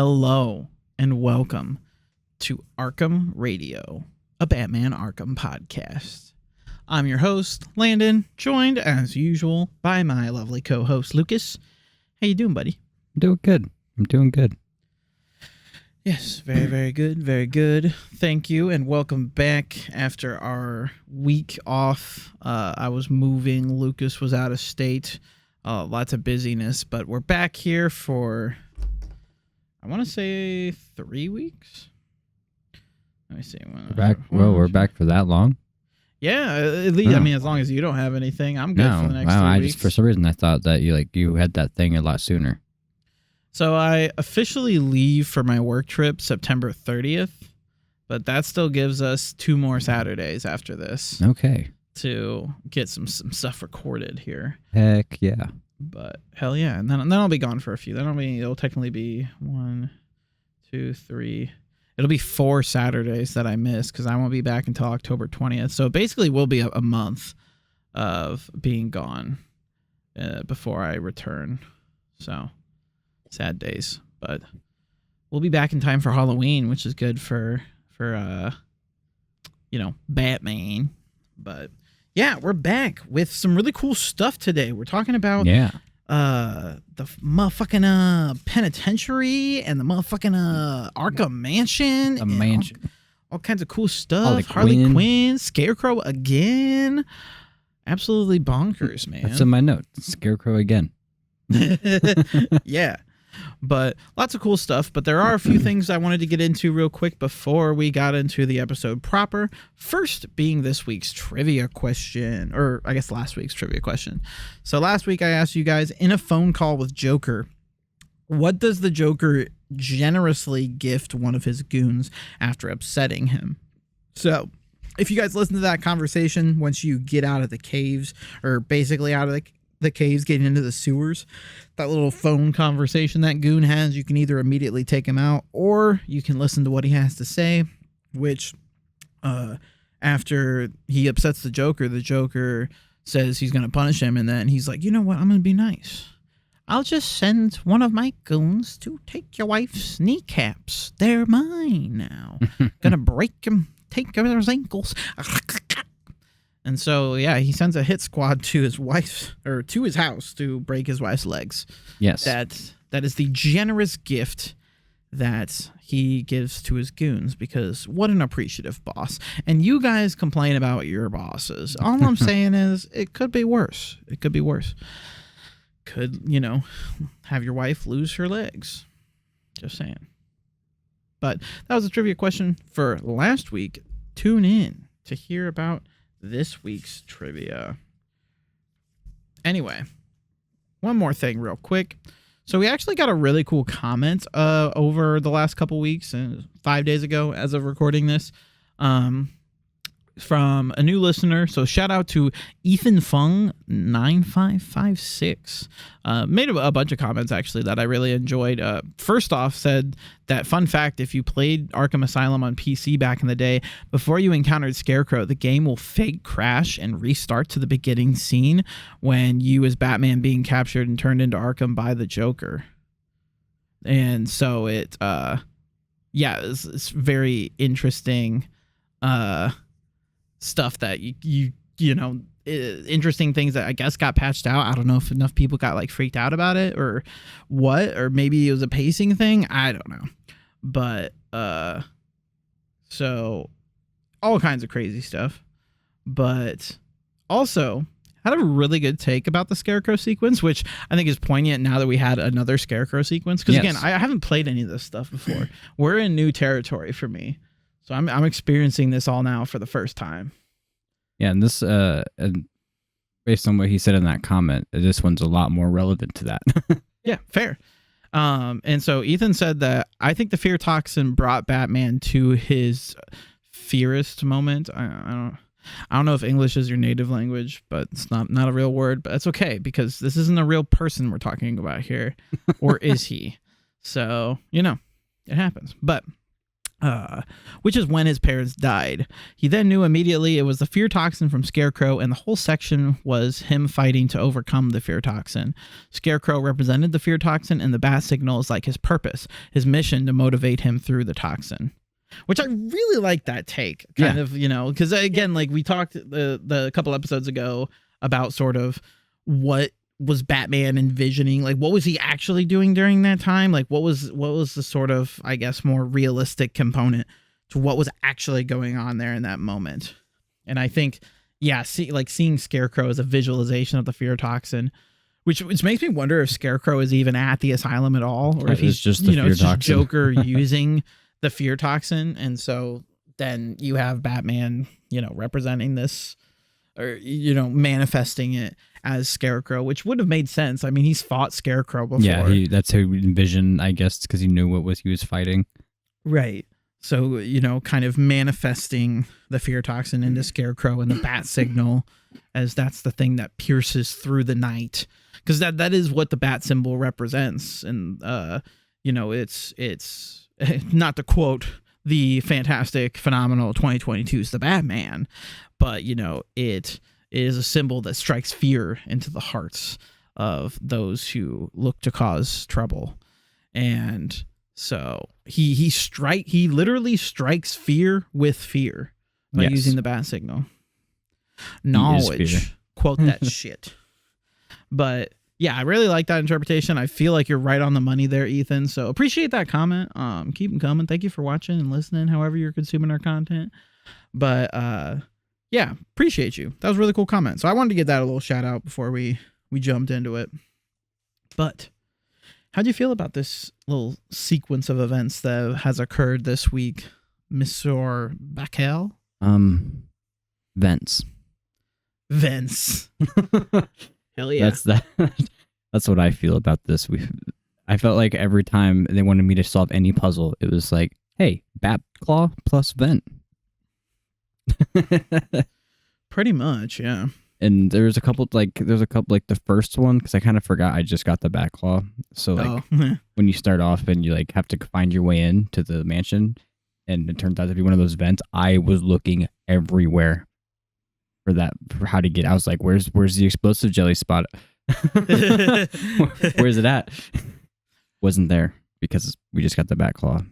Hello and welcome to Arkham Radio, a Batman Arkham Podcast. I'm your host, Landon, joined as usual by my lovely co-host, Lucas. How you doing, buddy? I'm doing good. Yes, very, very good, very good. Thank you, and welcome back after our week off. I was moving, Lucas was out of state, lots of busyness, but we're back here for, I want to say 3 weeks? Let me see. We're back for that long? Yeah, at least, I mean, as long as you don't have anything, I'm good for the next 3 weeks. For some reason, I thought that you had that thing a lot sooner. So I officially leave for my work trip September 30th, but that still gives us 2 more Saturdays after this. Okay. To get some stuff recorded here. Heck yeah. But hell yeah. And then I'll be gone for a few. It'll technically be 1, 2, 3. It'll be 4 Saturdays that I miss because I won't be back until October 20th. So basically we'll be a month of being gone before I return. So sad days, but we'll be back in time for Halloween, which is good for Batman. But yeah, we're back with some really cool stuff today. We're talking about the motherfucking Penitentiary and the motherfucking Arkham Mansion. All kinds of cool stuff. Harley Quinn, Scarecrow again. Absolutely bonkers, man. That's in my note. Scarecrow again. Yeah. But lots of cool stuff. But there are a few things I wanted to get into real quick before we got into the episode proper. First being this week's trivia question, or I guess last week's trivia question. So last week I asked you guys in a phone call with Joker, what does the Joker generously gift one of his goons after upsetting him? So if you guys listen to that conversation, once you get out of the caves, or basically out of the caves, getting into the sewers, that little phone conversation that goon has, you can either immediately take him out or you can listen to what he has to say, which after he upsets the Joker says he's going to punish him, and then he's like, you know what, I'm going to be nice. I'll just send one of my goons to take your wife's kneecaps. They're mine now. Gonna break him, take his ankles. And so, yeah, he sends a hit squad to his house to break his wife's legs. Yes. That is the generous gift that he gives to his goons, because what an appreciative boss. And you guys complain about your bosses. All I'm saying is it could be worse. It could be worse. Could, have your wife lose her legs. Just saying. But that was a trivia question for last week. Tune in to hear about this week's trivia. Anyway, one more thing real quick. So we actually got a really cool comment over the last couple weeks, 5 days ago as of recording this, from a new listener. So shout out to Ethan Fung 9556. Made a bunch of comments actually that I really enjoyed. First off, said that, fun fact, if you played Arkham Asylum on PC back in the day, before you encountered Scarecrow, the game will fake crash and restart to the beginning scene when you as Batman being captured and turned into Arkham by the Joker. And so it's very interesting stuff that interesting things that I guess got patched out. I don't know if enough people got freaked out about it or what, or maybe it was a pacing thing. I don't know. But so all kinds of crazy stuff. But also had a really good take about the Scarecrow sequence, which I think is poignant now that we had another Scarecrow sequence. Because again, I haven't played any of this stuff before. We're in new territory for me. So I'm experiencing this all now for the first time. Yeah, and this, based on what he said in that comment, this one's a lot more relevant to that. Yeah, fair. And so Ethan said that, I think the fear toxin brought Batman to his fearest moment. I don't know if English is your native language, but it's not a real word, but it's okay because this isn't a real person we're talking about here. Or is he? So, it happens. But which is when his parents died. He then knew immediately it was the fear toxin from Scarecrow, and the whole section was him fighting to overcome the fear toxin. Scarecrow represented the fear toxin, and the bat signal is like his purpose, his mission to motivate him through the toxin. Which I really like that take, kind of, you know, because again, like we talked the couple episodes ago about sort of what was Batman envisioning, like what was he actually doing during that time, like what was the sort of, I guess, more realistic component to what was actually going on there in that moment. And I think, seeing Scarecrow as a visualization of the fear toxin, which makes me wonder if Scarecrow is even at the asylum at all, or if he's just the fear toxin. Joker using the fear toxin. And so then you have Batman, you know, representing this, or, you know, manifesting it as Scarecrow, which would have made sense. I mean, he's fought Scarecrow before. Yeah, that's how he envisioned, I guess, because he knew what he was fighting. Right. So, you know, kind of manifesting the fear toxin into Scarecrow and the bat signal, as that's the thing that pierces through the night, because that is what the bat symbol represents. And you know, it's not to quote the fantastic, phenomenal 2022's The Batman, but, you know, it is a symbol that strikes fear into the hearts of those who look to cause trouble. And so he literally strikes fear with fear by using the bat signal. Knowledge. Quote that shit. But yeah, I really like that interpretation. I feel like you're right on the money there, Ethan. So appreciate that comment. Keep them coming. Thank you for watching and listening, however you're consuming our content. But yeah, appreciate you. That was a really cool comment. So I wanted to give that a little shout out before we jumped into it. But how do you feel about this little sequence of events that has occurred this week, Mr. Backel? Vents. Hell yeah. That's what I feel about this. I felt like every time they wanted me to solve any puzzle, it was like, hey, bat claw plus vent. Pretty much, yeah. And there's a couple like the first one, because I kind of forgot I just got the bat claw. So like when you start off and you like have to find your way in to the mansion, and it turns out to be one of those vents, I was looking everywhere for how to get. I was like, where's the explosive jelly spot? Where's it at? Wasn't there, because we just got the bat claw,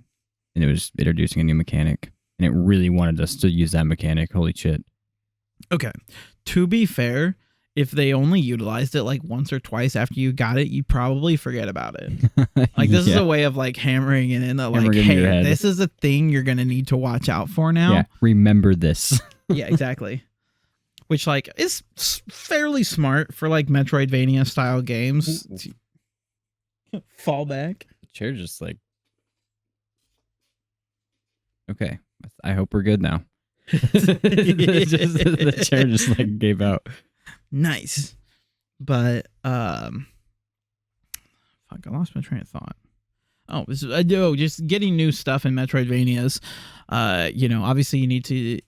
and it was introducing a new mechanic, and it really wanted us to use that mechanic. Holy shit. Okay, to be fair, if they only utilized it like once or twice after you got it, you'd probably forget about it. Like this is a way of like hammering it in that, like, hey, this is a thing you're gonna need to watch out for now. Yeah, remember this. Yeah, exactly. Which like is fairly smart for like Metroidvania style games. Fall back. The chair just like, okay, I hope we're good now. The chair just like gave out. Nice. But fuck, I lost my train of thought. Just getting new stuff in Metroidvanias. You know, obviously you need to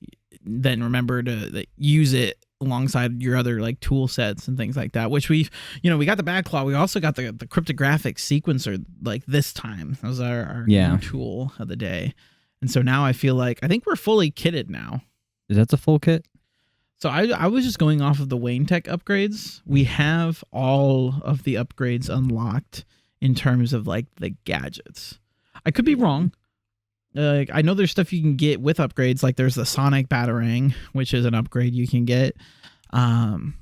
then remember to use it alongside your other like tool sets and things like that, which we got the Bad Claw. We also got the cryptographic sequencer like this time. That was our new tool of the day. And so now I feel like I think we're fully kitted now. Is that the full kit? So I was just going off of the Wayne Tech upgrades. We have all of the upgrades unlocked in terms of like the gadgets. I could be wrong. I know there's stuff you can get with upgrades. Like there's the Sonic Batarang, which is an upgrade you can get. Oh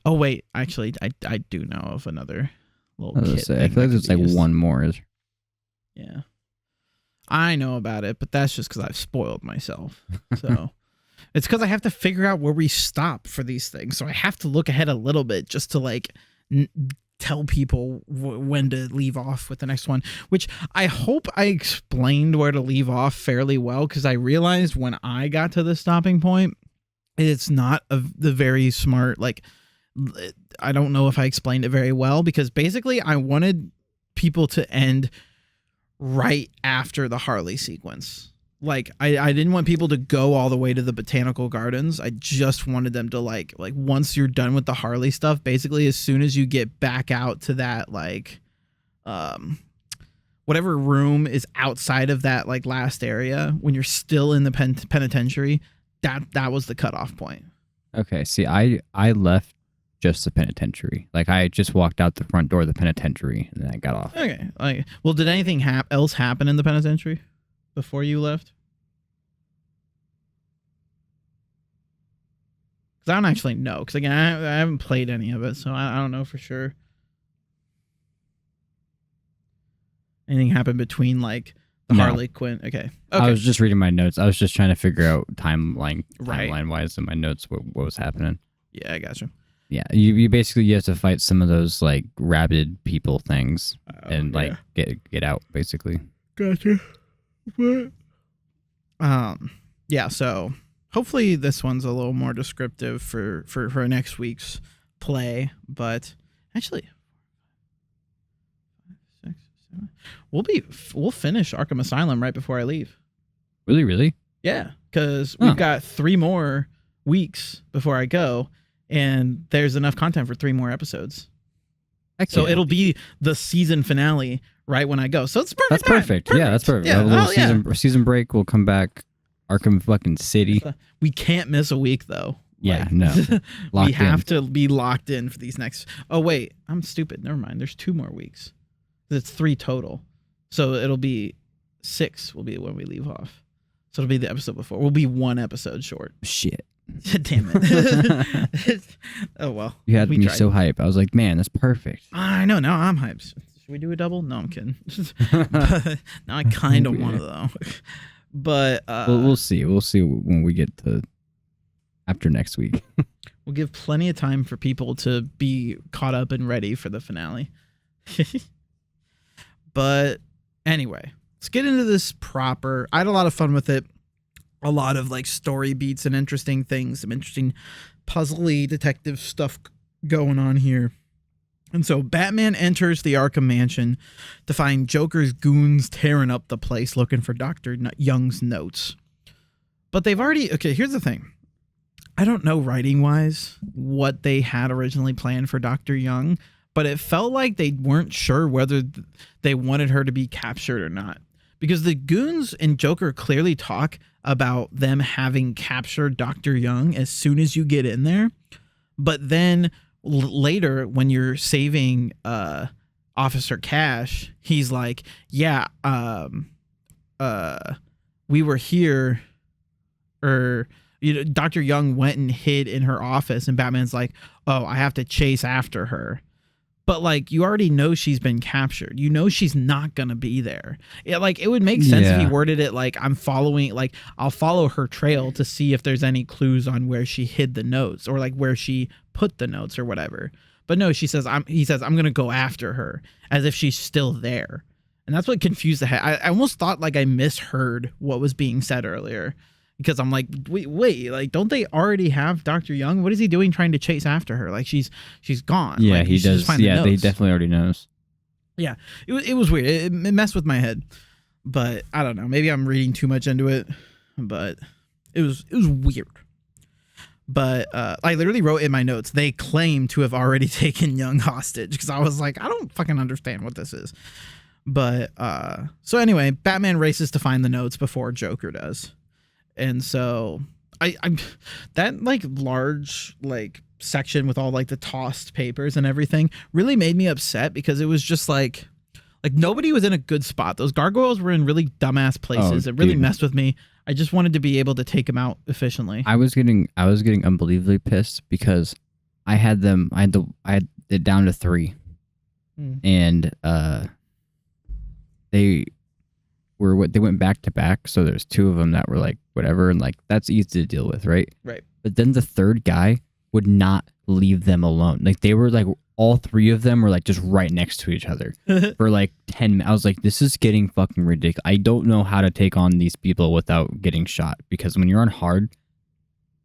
wait, actually, I do know of another little kit. I feel like there's like one more. Yeah, I know about it, but that's just because I've spoiled myself. So it's because I have to figure out where we stop for these things. So I have to look ahead a little bit just to like tell people when to leave off with the next one, which I hope I explained where to leave off fairly well, because I realized when I got to the stopping point, it's not the very smart, like, I don't know if I explained it very well, because basically I wanted people to end right after the Harley sequence. Like I didn't want people to go all the way to the botanical gardens. I just wanted them to like once you're done with the Harley stuff, basically as soon as you get back out to that like what whatever room is outside of that like last area when you're still in the penitentiary. That was the cutoff point. Okay, see, I left just the penitentiary. Like, I just walked out the front door of the penitentiary, and then I got off. Okay. Like, well, did anything else happen in the penitentiary before you left? Because I don't actually know. Because, again, I haven't played any of it, so I don't know for sure. Anything happened between, like, the Harley Quinn? Okay. I was just reading my notes. I was just trying to figure out timeline-wise in my notes what was happening. Yeah, I gotcha. Yeah, you basically have to fight some of those, like, rabid people things and, like, get out, basically. Gotcha. Yeah, so hopefully this one's a little more descriptive for next week's play, but actually... We'll finish Arkham Asylum right before I leave. Really? Yeah, because we've got 3 more weeks before I go, and there's enough content for 3 more episodes. So it'll be the season finale right when I go. So it's perfect. That's perfect. Yeah, that's perfect. Yeah. A little season break. We'll come back. Arkham fucking City. We can't miss a week though. Yeah, no. We have to be locked in for these next. Oh wait, I'm stupid. Never mind. There's 2 more weeks. It's 3 total. So it'll be 6 will be when we leave off. So it'll be the episode before. We'll be 1 episode short. Shit. Damn it. Oh, well. You had me so hype. I was like, man, that's perfect. I know. Now I'm hyped. Should we do a double? No, I'm kidding. But now I kind of want to, though. But we'll see. We'll see when we get to after next week. We'll give plenty of time for people to be caught up and ready for the finale. But anyway, let's get into this proper. I had a lot of fun with it. A lot of like story beats and interesting things, some interesting puzzly detective stuff going on here. And so Batman enters the Arkham Mansion to find Joker's goons tearing up the place looking for Dr. Young's notes. But they've already... Okay, here's the thing. I don't know writing-wise what they had originally planned for Dr. Young, but it felt like they weren't sure whether they wanted her to be captured or not. Because the goons and Joker clearly talk about them having captured Dr. Young as soon as you get in there. But then later, when you're saving Officer Cash, he's like, yeah, we were here, or... Dr. Young went and hid in her office, and Batman's like, oh, I have to chase after her. But, like, you already know she's been captured. You know she's not going to be there. It would make sense if he worded it like, I'll follow her trail to see if there's any clues on where she hid the notes or, like, where she put the notes or whatever. But no, he says, I'm going to go after her as if she's still there. And that's what confused the heck. I almost thought, like, I misheard what was being said earlier. Because I'm like, wait, like, don't they already have Dr. Young? What is he doing trying to chase after her? Like, she's gone. Yeah, like, he does. Yeah, they definitely already knows. Yeah, it was weird. It messed with my head. But I don't know. Maybe I'm reading too much into it. But it was weird. But I literally wrote in my notes, they claim to have already taken Young hostage. Because I was like, I don't fucking understand what this is. But so anyway, Batman races to find the notes before Joker does. And so I'm that like large like section with all like the tossed papers and everything really made me upset because it was just like nobody was in a good spot. Those gargoyles were in really dumbass places. It really messed with me. I just wanted to be able to take them out efficiently. I was getting unbelievably pissed because I had it down to 3. And they went back to back, so there's 2 of them that were like whatever, and like that's easy to deal with, right? Right. But then the third guy would not leave them alone. Like they were like all 3 of them were like just right next to each other for like 10 minutes. I was like, this is getting fucking ridiculous. I don't know how to take on these people without getting shot, because when you're on hard,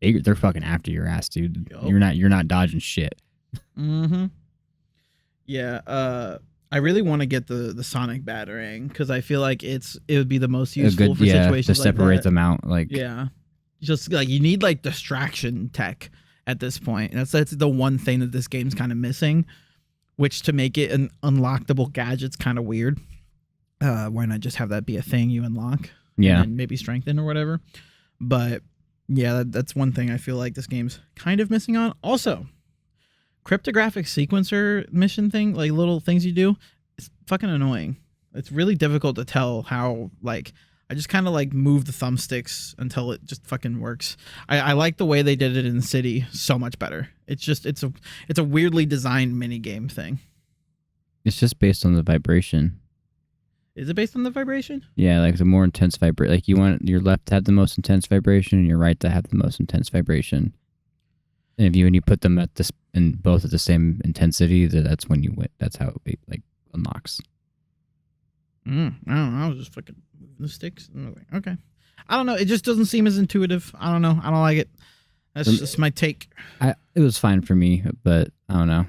they're fucking after your ass, dude. Yep. You're not dodging shit. Mm-hmm. Yeah. I really want to get the sonic batarang because I feel like it would be the most useful for situations to separate them out. Like, yeah, just like you need like distraction tech at this point. That's the one thing that this game's kind of missing, which to make it an unlockable gadget's kind of weird. Why not just have that be a thing you unlock? Yeah. And maybe strengthen or whatever. But yeah, that's one thing I feel like this game's kind of missing on. Also, cryptographic sequencer mission thing, like little things you do, it's fucking annoying. It's really difficult to tell how, like, I just kind of like move the thumbsticks until it just fucking works. I like the way they did it in the city so much better. It's a weirdly designed mini game thing. It's just based on the vibration. Is it based on the vibration? Yeah, like the more intense vibration. Like you want your left to have the most intense vibration and your right to have the most intense vibration. And if you put them in both at the same intensity, that's when you win. That's how it like unlocks. I don't know. I was just fucking moving the sticks. And I was like, okay. I don't know. It just doesn't seem as intuitive. I don't know. I don't like it. That's just my take. It was fine for me, but I don't know.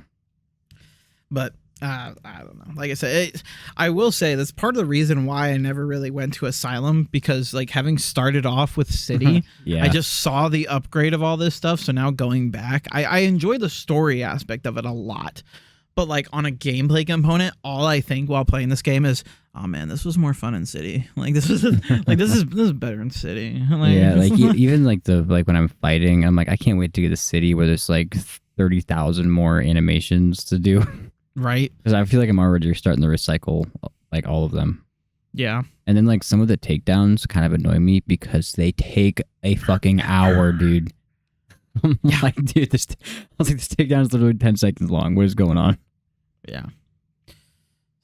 But I don't know. Like I said, I will say that's part of the reason why I never really went to Asylum, because like having started off with City, yeah. I just saw the upgrade of all this stuff. So now going back, I enjoy the story aspect of it a lot. But like on a gameplay component, all I think while playing this game is, oh man, this was more fun in City. Like this is better in City. Like, yeah, like even like when I'm fighting, I'm like, I can't wait to get to City where there's like 30,000 more animations to do. Right. Because I feel like I'm already starting to recycle like all of them. Yeah. And then like some of the takedowns kind of annoy me because they take a fucking hour, dude. I'm like, dude, this takedown is literally 10 seconds long. What is going on? Yeah.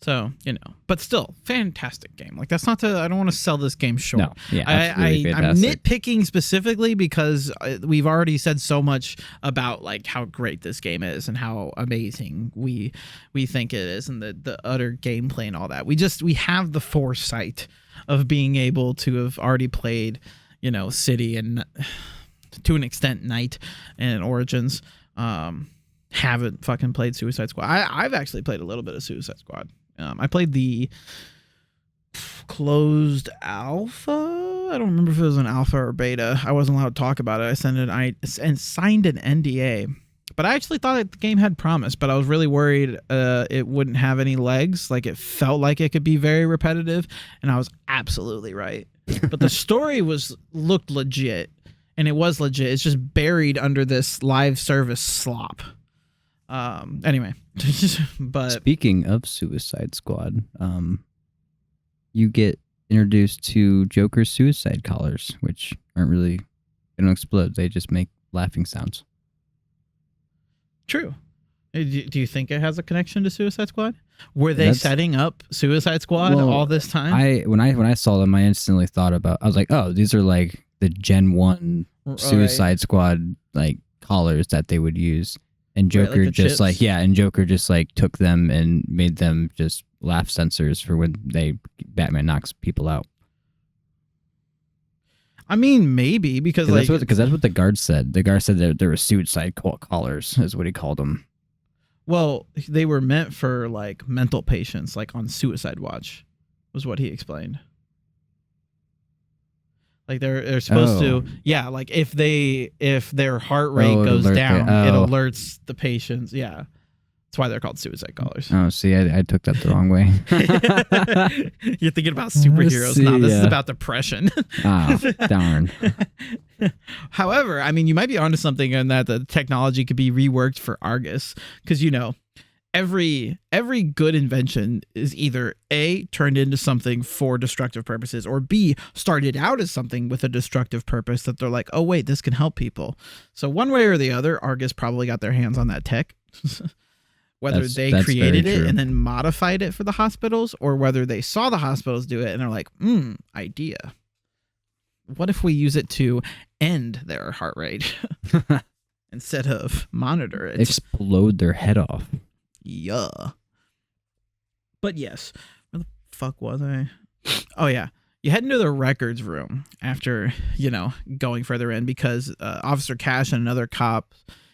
So, but still, fantastic game. Like, that's not to, I don't want to sell this game short. No, yeah, absolutely I'm nitpicking specifically because we've already said so much about, like, how great this game is and how amazing we think it is and the utter gameplay and all that. We have the foresight of being able to have already played, City and, to an extent, Night and Origins. Haven't fucking played Suicide Squad. I've actually played a little bit of Suicide Squad. I played the closed alpha. I don't remember if it was an alpha or beta. I wasn't allowed to talk about it. I signed an NDA. But I actually thought that the game had promise, but I was really worried it wouldn't have any legs. Like, it felt like it could be very repetitive, and I was absolutely right. But the story looked legit, and it was legit. It's just buried under this live service slop. Anyway, but speaking of Suicide Squad, you get introduced to Joker's suicide collars, which they don't explode. They just make laughing sounds. True. Do you think it has a connection to Suicide Squad? Were they setting up Suicide Squad all this time? When I saw them, I instantly thought I was like, oh, these are like the Gen 1 Suicide Squad like collars that they would use. And Joker Joker just like took them and made them just laugh sensors for when Batman knocks people out. I mean, maybe because that's what the guard said. The guard said that there were suicide collars, is what he called them. Well, they were meant for like mental patients, like on suicide watch, was what he explained. Like they're supposed to, yeah. Like if their heart rate goes down, it alerts the patients. Yeah, that's why they're called suicide collars. Oh, see, I took that the wrong way. You're thinking about superheroes. No, this is about depression. Oh, darn. However, I mean, you might be onto something in that the technology could be reworked for Argus, because every good invention is either A, turned into something for destructive purposes, or B, started out as something with a destructive purpose that they're like, oh wait, this can help people. So one way or the other, Argus probably got their hands on that tech. Whether they created it and then modified it for the hospitals, or whether they saw the hospitals do it and they're like, idea. What if we use it to end their heart rate instead of monitor it? Explode their head off. Yeah. But yes, where the fuck was I? Oh yeah, you head into the records room after going further in because Officer Cash and another cop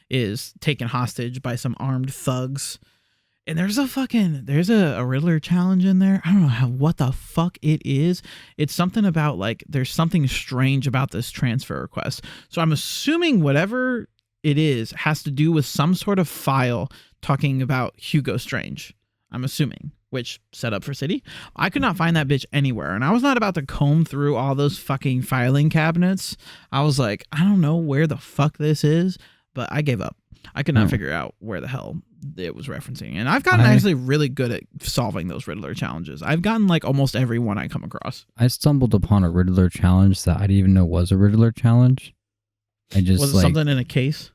is taken hostage by some armed thugs, and there's a Riddler challenge in there. I don't know what the fuck it is. It's something about like there's something strange about this transfer request. So I'm assuming whatever it is has to do with some sort of file talking about Hugo Strange. I'm assuming. which set up for City. I could not find that bitch anywhere, and I was not about to comb through all those fucking filing cabinets. I was like, I don't know where the fuck this is, but I gave up. I could not figure out where the hell it was referencing. And I've gotten actually really good at solving those Riddler challenges. I've gotten like almost every one I come across. I stumbled upon a Riddler challenge that I didn't even know was a Riddler challenge. Was it something in a case?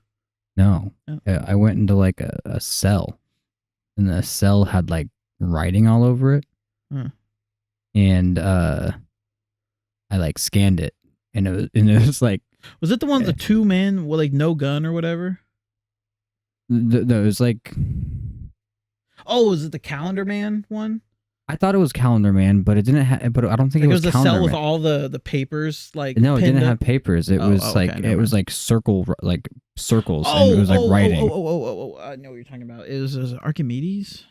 No. Oh. I went into like a cell, and the cell had like writing all over it. And I like scanned it, and it was like, was it the one with the 2 men with like no gun or whatever? No, it was like, oh, was it the Calendar Man one? I thought it was Calendar Man, but it didn't have. But I don't think like it was the Calendar cell Man. with all the papers. Like no, it didn't have papers. It was like circles, and it was like writing. I know what you're talking about. It was Archimedes.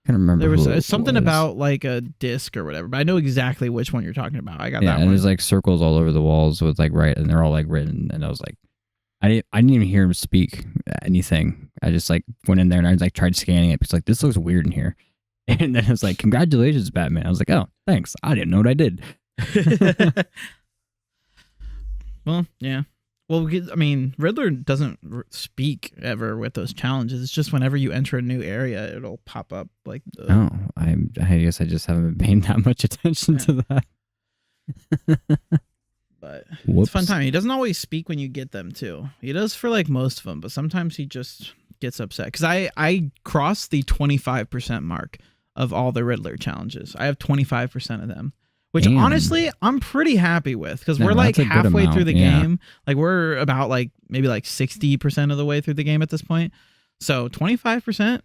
I can't remember. There was something about like a disc or whatever, but I know exactly which one you're talking about. I got that one. And there's like circles all over the walls with like and they're all like written, and I was like, I didn't even hear him speak anything. I just like went in there and I was like tried scanning it because like this looks weird in here, and then it was like, congratulations, Batman. I was like, oh, thanks. I didn't know what I did. Well, yeah. Well, I mean, Riddler doesn't speak ever with those challenges. It's just whenever you enter a new area, it'll pop up like. I guess I just haven't been paying that much attention to that. But it's a fun time. He doesn't always speak when you get them too. He does for like most of them, but sometimes he just gets upset. Because I crossed the 25% mark of all the Riddler challenges. I have 25% of them. Which honestly, I'm pretty happy with because we're like halfway through the game. Like we're about like maybe like 60% of the way through the game at this point. So 25%,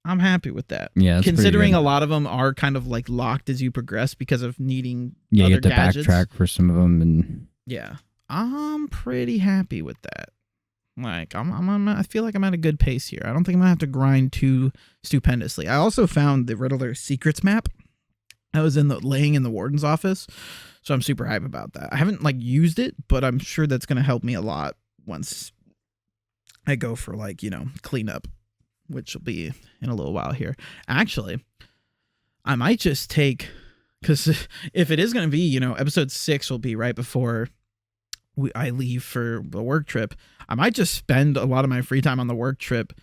I'm happy with that. Yeah, considering a lot of them are kind of like locked as you progress because of needing other you have to gadgets. Backtrack for some of them, and yeah, I'm pretty happy with that. Like I feel like I'm at a good pace here. I don't think I'm gonna have to grind too stupendously. I also found the Riddler secrets map. I was laying in the warden's office, so I'm super hype about that. I haven't like used it, but I'm sure that's gonna help me a lot once I go for like cleanup, which will be in a little while here. Actually, I might just take, because if it is gonna be episode 6 will be right before I leave for the work trip. I might just spend a lot of my free time on the work trip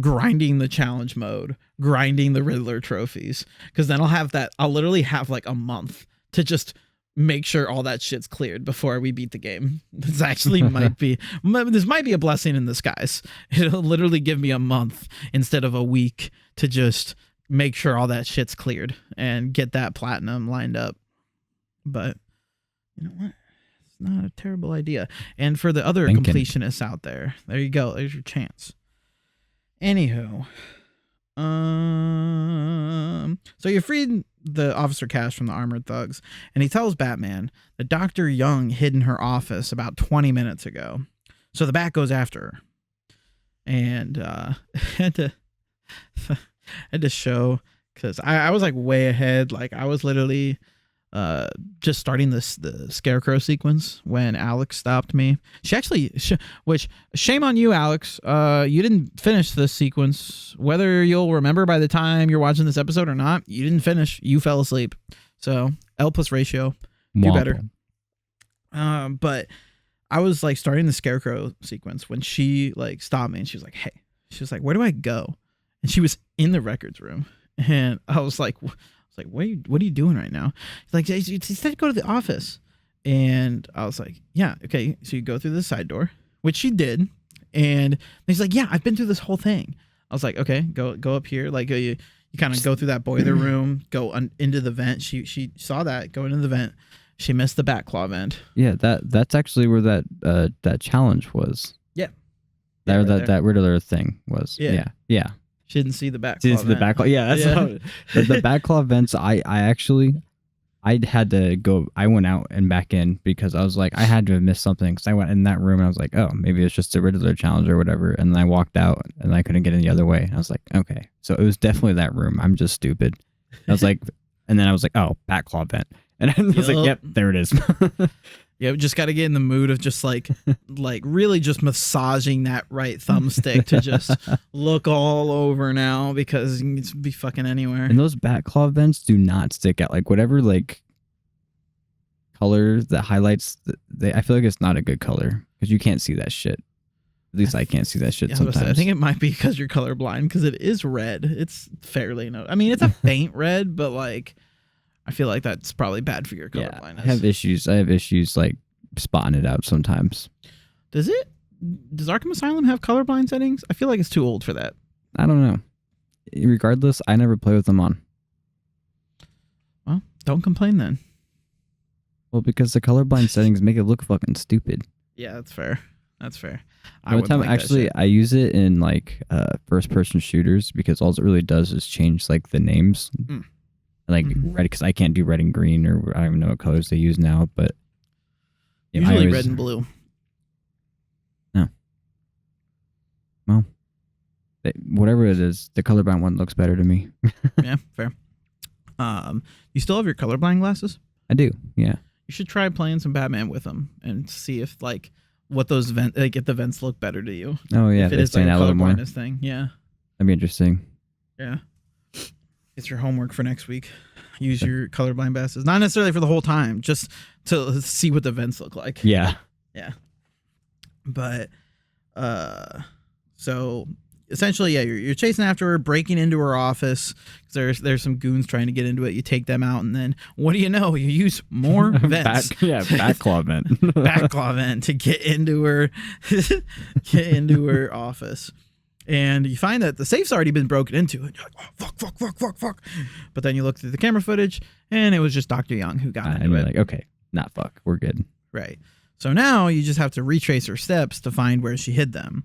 grinding the challenge mode, grinding the Riddler trophies, because then I'll literally have like a month to just make sure all that shit's cleared before we beat the game. This actually might be a blessing in disguise. It'll literally give me a month instead of a week to just make sure all that shit's cleared and get that platinum lined up. But you know what? It's not a terrible idea. And for the other completionists out there you go. There's your chance. Anywho, so you freed the Officer Cash from the armored thugs, and he tells Batman that Dr. Young hid in her office about 20 minutes ago. So the Bat goes after her, and had to show, because I was like way ahead. Like I was literally just starting the Scarecrow sequence when Alex stopped me. She actually, which shame on you, Alex. You didn't finish this sequence. Whether you'll remember by the time you're watching this episode or not, you didn't finish. You fell asleep. So L plus ratio, do better. But I was like starting the Scarecrow sequence when she like stopped me and she was like, "Hey," she was like, "Where do I go?" And she was in the records room, and I was like, what are you doing right now? He's like, he said go to the office. And I was like, yeah, okay. So you go through the side door, which she did. And he's like, yeah, I've been through this whole thing. I was like, okay, go up here. Like you kind of go through that boiler room, go into the vent. She saw that, go into the vent. She missed the Batclaw vent. Yeah, that's actually where that challenge was. Yeah. That Riddler thing was. Yeah. She didn't see the Batclaw. She didn't see the Batclaw. Yeah, that's the Batclaw vents. I had to go. I went out and back in because I was like, I had to have missed something because I went in that room and I was like, oh, maybe it's just a Riddler challenge or whatever. And then I walked out and I couldn't get in the other way. I was like, okay, so it was definitely that room. I'm just stupid. I was like, And then I was like, oh, back claw vent. And I was like, yep, there it is. Yeah, we just got to get in the mood of just like really just massaging that right thumbstick to just look all over now, because you can be fucking anywhere. And those back claw vents do not stick out. Like whatever like color that highlights, I feel like it's not a good color because you can't see that shit. At least I can't see that shit sometimes. I think it might be because you're colorblind, because it is red. It's fairly I mean, it's a faint red, but like I feel like that's probably bad for your colorblindness. Yeah, I have issues like spotting it out sometimes. Does Arkham Asylum have colorblind settings? I feel like it's too old for that. I don't know. Regardless, I never play with them on. Well, don't complain then. Well, because the colorblind settings make it look fucking stupid. Yeah, that's fair. That's fair. I use it in like first person shooters, because all it really does is change like the names. Like red, because I can't do red and green, or I don't even know what colors they use now, but usually red and blue. No. Well, whatever it is, the colorblind one looks better to me. Yeah, fair. You still have your colorblind glasses? I do. Yeah. You should try playing some Batman with them and see if like what those if the vents look better to you. Oh yeah, if it is like a colorblindness thing. Yeah. That'd be interesting. Yeah. It's your homework for next week. Use your colorblind glasses. Not necessarily for the whole time, just to see what the vents look like. Yeah. Yeah. But, so essentially, yeah, you're chasing after her, breaking into her office. There's some goons trying to get into it. You take them out, and then what do you know? You use more vents. Back claw vent. Back claw vent to get into her office. And you find that the safe's already been broken into. And you're like, oh, fuck. But then you look through the camera footage, and it was just Dr. Young who got into and you're it. like, okay, not fuck. We're good. Right. So now you just have to retrace her steps to find where she hid them.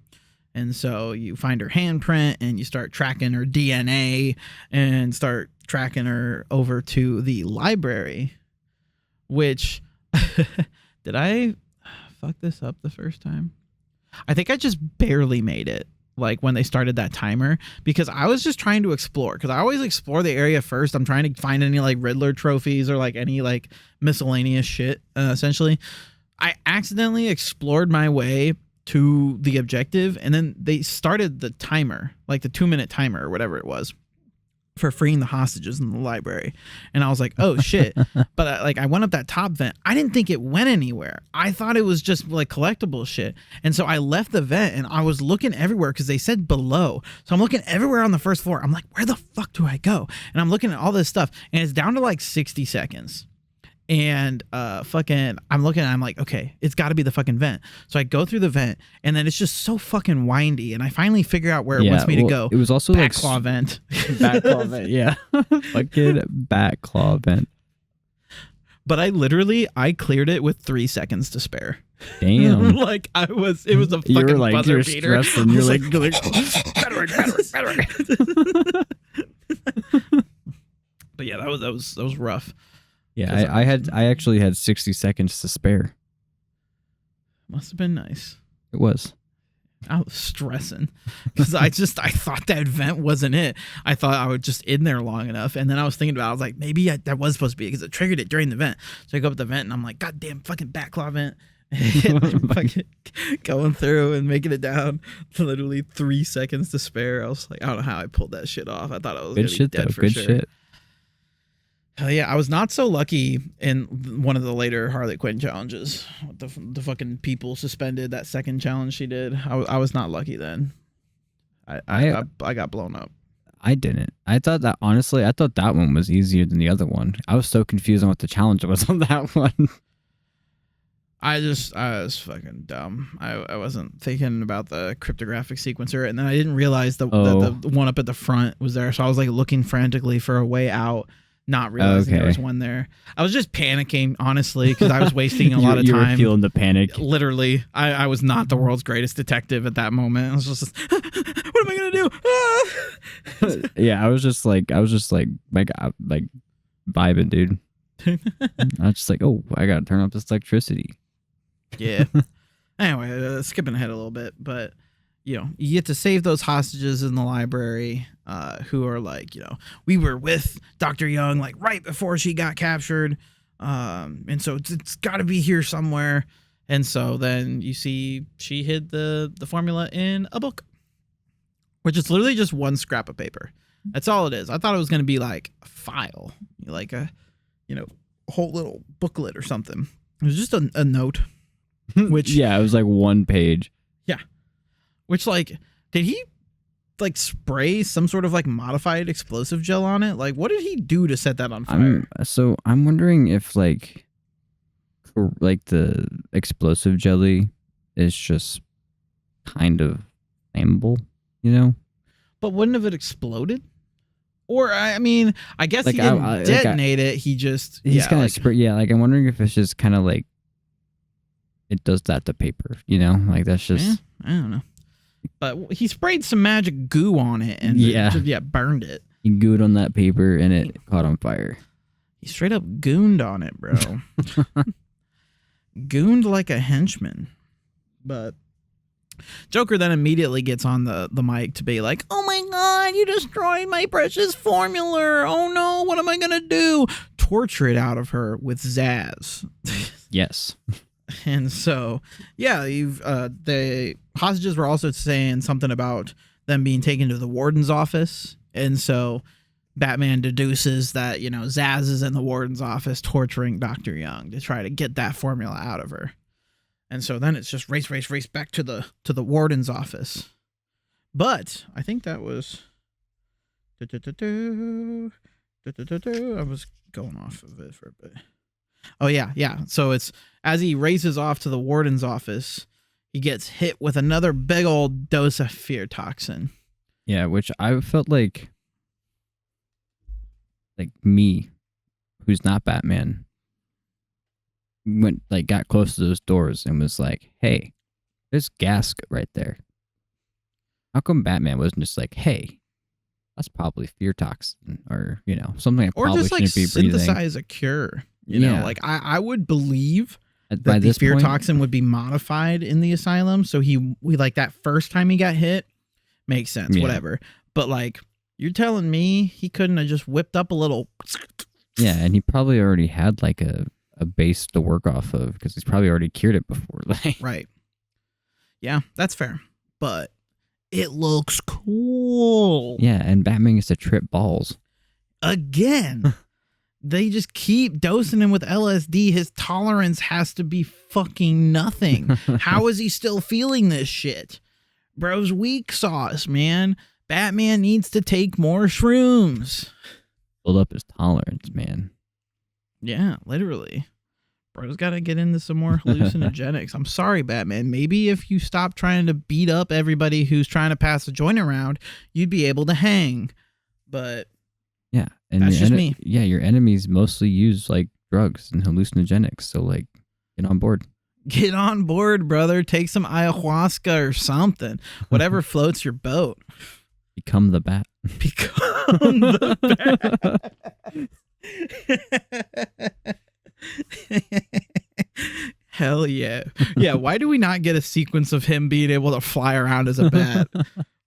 And so you find her handprint, and you start tracking her DNA and start tracking her over to the library, which did I fuck this up the first time? I think I just barely made it. Like when they started that timer, because I was just trying to explore, because I always explore the area first. I'm trying to find any like Riddler trophies or like any like miscellaneous shit. Essentially, I accidentally explored my way to the objective, and then they started the timer, like the 2-minute timer or whatever it was, for freeing the hostages in the library. And I was like, oh shit. But I went up that top vent. I didn't think it went anywhere. I thought it was just like collectible shit. And so I left the vent, and I was looking everywhere because they said below. So I'm looking everywhere on the first floor. I'm like, where the fuck do I go? And I'm looking at all this stuff, and it's down to like 60 seconds. And I'm looking, and I'm like, okay, it's got to be the fucking vent. So I go through the vent, and then it's just so fucking windy, and I finally figure out where it wants me to go. It was also back claw vent. Back claw vent, yeah. Fucking back claw vent. But I cleared it with 3 seconds to spare. Damn. Like it was a fucking buzzer beater. Stressed, and you're like better. But yeah, that was rough. Yeah, I actually had 60 seconds to spare. Must have been nice. It was. I was stressing because I thought that vent wasn't it. I thought I was just in there long enough, and then I was thinking about it. I was like, maybe that was supposed to be because it triggered it during the vent. So I go up the vent, and I'm like, goddamn fucking back claw vent. Fucking going through and making it down. Literally 3 seconds to spare. I was like, I don't know how I pulled that shit off. I thought I was good shit dead though. for Good sure. shit. Hell yeah, I was not so lucky in one of the later Harley Quinn challenges. The fucking people suspended that second challenge she did. I was not lucky then. I got blown up. I didn't. I thought that one was easier than the other one. I was so confused on what the challenge was on that one. I was fucking dumb. I wasn't thinking about the cryptographic sequencer, and then I didn't realize that the one up at the front was there. So I was like looking frantically for a way out, not realizing there was one there. I was just panicking, honestly, because I was wasting a lot of time. You were feeling the panic. Literally, I was not the world's greatest detective at that moment. I was just, what am I gonna do? Yeah, I was just like, vibing, dude. I was just like, oh, I gotta turn up this electricity. Yeah. Anyway, skipping ahead a little bit, but you get to save those hostages in the library who are like, we were with Dr. Young like right before she got captured. And so it's got to be here somewhere. And so then you see she hid the formula in a book, which is literally just one scrap of paper. That's all it is. I thought it was going to be like a file, like a, whole little booklet or something. It was just a note, which yeah, it was like one page. Yeah. Which like, did he like spray some sort of like modified explosive gel on it? Like, what did he do to set that on fire? I'm wondering if like the explosive jelly is just kind of flammable, But wouldn't have it exploded? Or I mean, I guess like, he didn't detonate it. He's kind of spray. Yeah, like I'm wondering if it's just kind of like it does that to paper, Like that's just I don't know. But he sprayed some magic goo on it and burned it. He gooed on that paper and it caught on fire. He straight up gooned on it, bro. Gooned like a henchman. But Joker then immediately gets on the mic to be like, oh my God, you destroyed my precious formula. Oh no, what am I going to do? Torture it out of her with Zsasz. Yes. And so, yeah, the hostages were also saying something about them being taken to the warden's office. And so Batman deduces that, Zsasz is in the warden's office torturing Dr. Young to try to get that formula out of her. And so then it's just race back to the warden's office. But I think that was I was going off of it for a bit. Oh yeah. So it's as he races off to the warden's office, he gets hit with another big old dose of fear toxin. Yeah, which I felt like me, who's not Batman, got close to those doors and was like, hey, there's gas right there. How come Batman wasn't just like, hey, that's probably fear toxin or, something I probably shouldn't be breathing. Or just synthesize a cure. I would believe that the fear toxin would be modified in the asylum. So we like that first time he got hit makes sense, whatever. But you're telling me he couldn't have just whipped up a little. Yeah. And he probably already had a base to work off of because he's probably already cured it before. Right. Yeah, that's fair. But it looks cool. Yeah. And Batman gets to trip balls. Again. They just keep dosing him with LSD. His tolerance has to be fucking nothing. How is he still feeling this shit? Bro's weak sauce, man. Batman needs to take more shrooms. Build up his tolerance, man. Yeah, literally. Bro's got to get into some more hallucinogenics. I'm sorry, Batman. Maybe if you stop trying to beat up everybody who's trying to pass a joint around, you'd be able to hang. But yeah, and that's just me. Yeah, your enemies mostly use drugs and hallucinogenics, so get on board. Get on board, brother. Take some ayahuasca or something. Whatever floats your boat. Become the bat. Become the bat. Hell yeah. Yeah, why do we not get a sequence of him being able to fly around as a bat?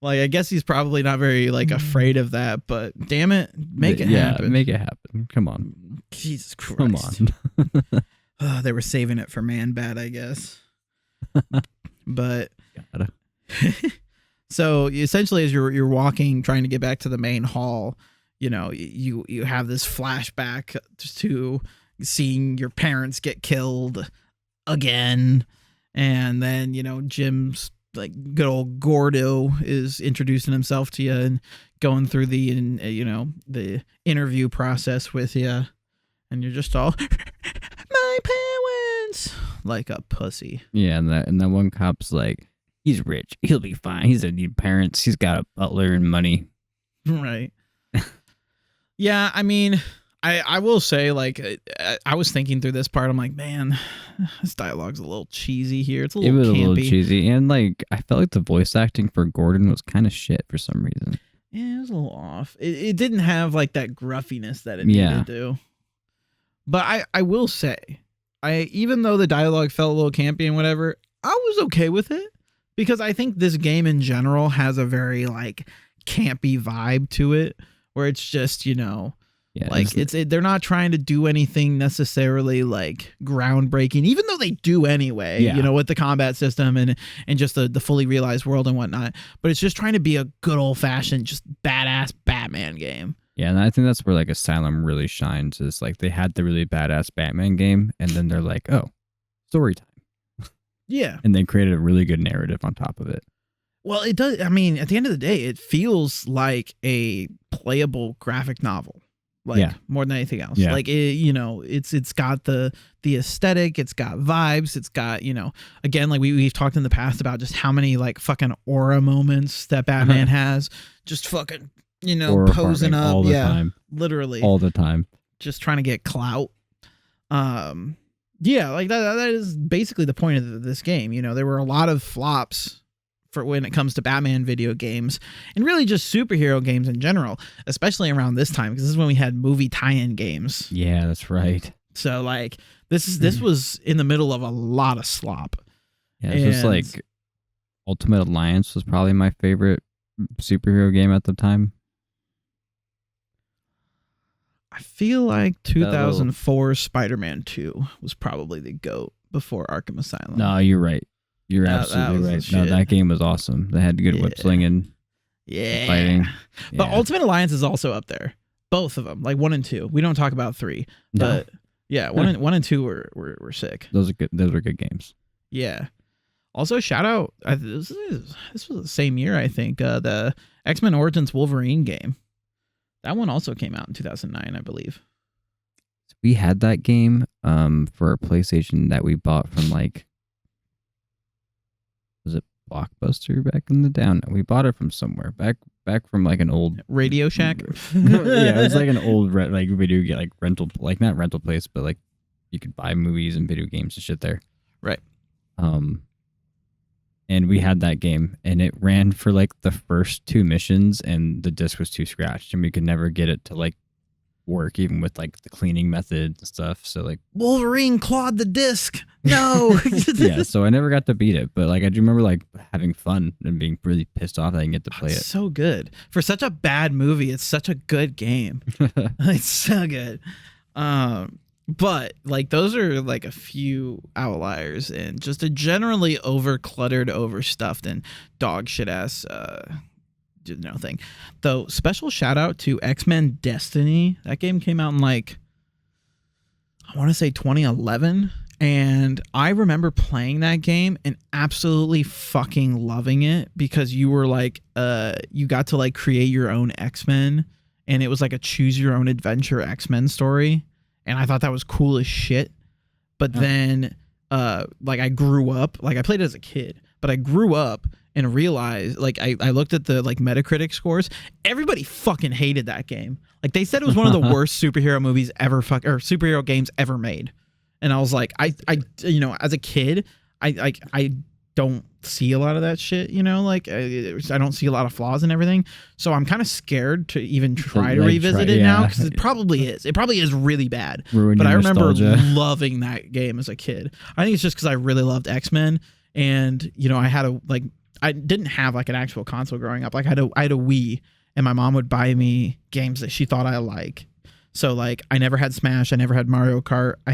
I guess he's probably not very afraid of that, but damn it, make it happen. Make it happen. Come on. Jesus Christ. Come on. They were saving it for Man-Bat, I guess. But so essentially as you're walking trying to get back to the main hall, you have this flashback to seeing your parents get killed again, and then Jim's good old Gordo is introducing himself to you and going through the interview process with you, and you're just all my parents like a pussy. Yeah, and that one cop's like, he's rich, he'll be fine, he doesn't need parents, he's got a butler and money. Right. Yeah, I mean, I will say, I was thinking through this part, I'm like, man, this dialogue's a little cheesy here. It was campy. A little cheesy, and I felt like the voice acting for Gordon was kind of shit for some reason. Yeah, it was a little off. It didn't have that gruffiness that it needed to do. But I will say, even though the dialogue felt a little campy and whatever, I was okay with it Because I think this game in general has a very like campy vibe to it, where it's just, you know, like they're not trying to do anything necessarily like groundbreaking, even though they do anyway, you know, with the combat system and just the fully realized world and whatnot. But it's just trying to be a good old fashioned, just badass Batman game. Yeah, and I think that's where like Asylum really shines. Is like they had the really badass Batman game, and then they're like, oh, story time. Yeah. And they created a really good narrative on top of it. Well, it does. I mean, at the end of the day, it feels like a playable graphic novel, like more than anything else. Like, you know, it's got the aesthetic, it's got vibes, it's got, you know, again, like we've talked in the past about just how many like fucking aura moments that Batman has, just fucking, you know, aura posing up all the time. Literally all the time, just trying to get clout. Yeah, like that is basically the point of this game. You know, there were a lot of flops for when it comes to Batman video games and really just superhero games in general, especially around this time, because this is when we had movie tie-in games. Yeah, that's right. So like this was in the middle of a lot of slop. Yeah, it's just like Ultimate Alliance was probably my favorite superhero game at the time. I feel like 2004 Spider-Man 2 was probably the GOAT before Arkham Asylum. No, you're right. You're absolutely right. No, that game was awesome. They had good whip slinging, fighting. But Ultimate Alliance is also up there. Both of them, like 1 and 2. We don't talk about 3, but yeah, 1 and 2 were sick. Those are good. Those were good games. Yeah. Also, shout out. This was the same year, I think. The X-Men Origins Wolverine game. That one also came out in 2009, I believe. We had that game for a PlayStation that we bought from like, was it Blockbuster back in the down? We bought it from somewhere back from like an old Radio Shack. Yeah, it was like an old like video like rental, like not rental place, but like you could buy movies and video games and shit there. Right. And we had that game, and it ran for like the first 2 missions, and the disc was too scratched, and we could never get it to like work, even with like the cleaning method and stuff. So like Wolverine clawed the disc. No. Yeah, so I never got to beat it, but like I do remember like having fun and being really pissed off that I didn't get to play it. So good for such a bad movie. It's such a good game. It's so good. But like those are like a few outliers and just a generally over-cluttered, overstuffed, and dog shit ass thing. Though special shout out to X-Men Destiny. That game came out in like I want to say 2011, and I remember playing that game and absolutely fucking loving it because you were like you got to like create your own X-Men, and it was like a choose your own adventure X-Men story. And I thought that was cool as shit. But then, like, I grew up. Like, I played it as a kid. But I grew up and realized, like, I looked at the, like, Metacritic scores. Everybody fucking hated that game. Like, they said it was one of the worst superhero movies ever, or superhero games ever made. And I was like, I you know, as a kid, I don't see a lot of that shit, you know, like I don't see a lot of flaws and everything. So I'm kind of scared to even try to revisit it now because it probably is really bad. But I remember loving that game as a kid. I think it's just because I really loved X-Men, and you know, I didn't have like an actual console growing up. Like I had a Wii, and my mom would buy me games that she thought I like. So like I never had Smash, I never had Mario Kart. I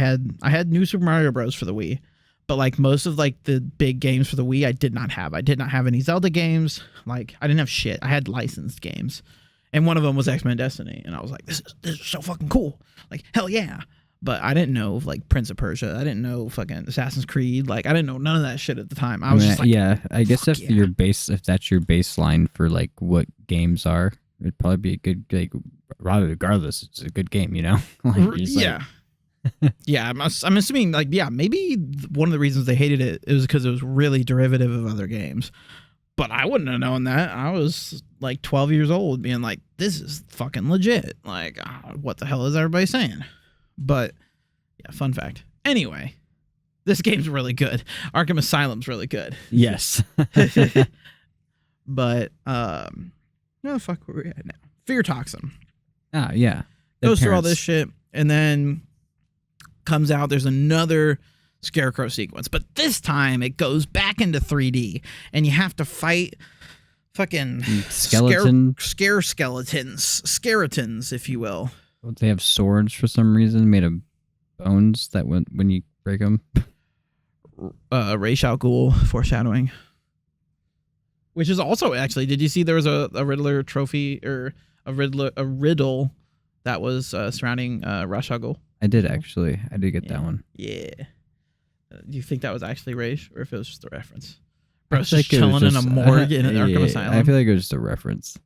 had New Super Mario Bros. For the Wii. But like most of like the big games for the Wii, I did not have. I did not have any Zelda games. Like I didn't have shit. I had licensed games, and one of them was X-Men Destiny, and I was like, this is so fucking cool. Like hell yeah. But I didn't know like Prince of Persia. I didn't know fucking Assassin's Creed. Like I didn't know none of that shit at the time. I was just like, yeah. I guess if that's your baseline for like what games are, it'd probably be a good like. Regardless, it's a good game, you know. Like, yeah. Yeah, I'm assuming like maybe one of the reasons they hated it was because it was really derivative of other games. But I wouldn't have known that. I was like 12 years old being like, this is fucking legit. Like, what the hell is everybody saying? But yeah, fun fact. Anyway, this game's really good. Arkham Asylum's really good. Yes. But where the fuck were we at now? Fear Toxin. Ah, yeah. Goes through all this shit, and then comes out. There's another Scarecrow sequence. But this time it goes back into 3D and you have to fight fucking skeletons, if you will. They have swords for some reason made of bones that when you break them. Ra's al Ghul foreshadowing. Which is also actually, did you see there was a Riddler trophy or a riddle that was surrounding Ra's al Ghul? I did actually. I did get that one. Yeah. Do you think that was actually Ra's or if it was just a reference? Bro's just chilling in a morgue in an Arkham Asylum. I feel like it was just a reference.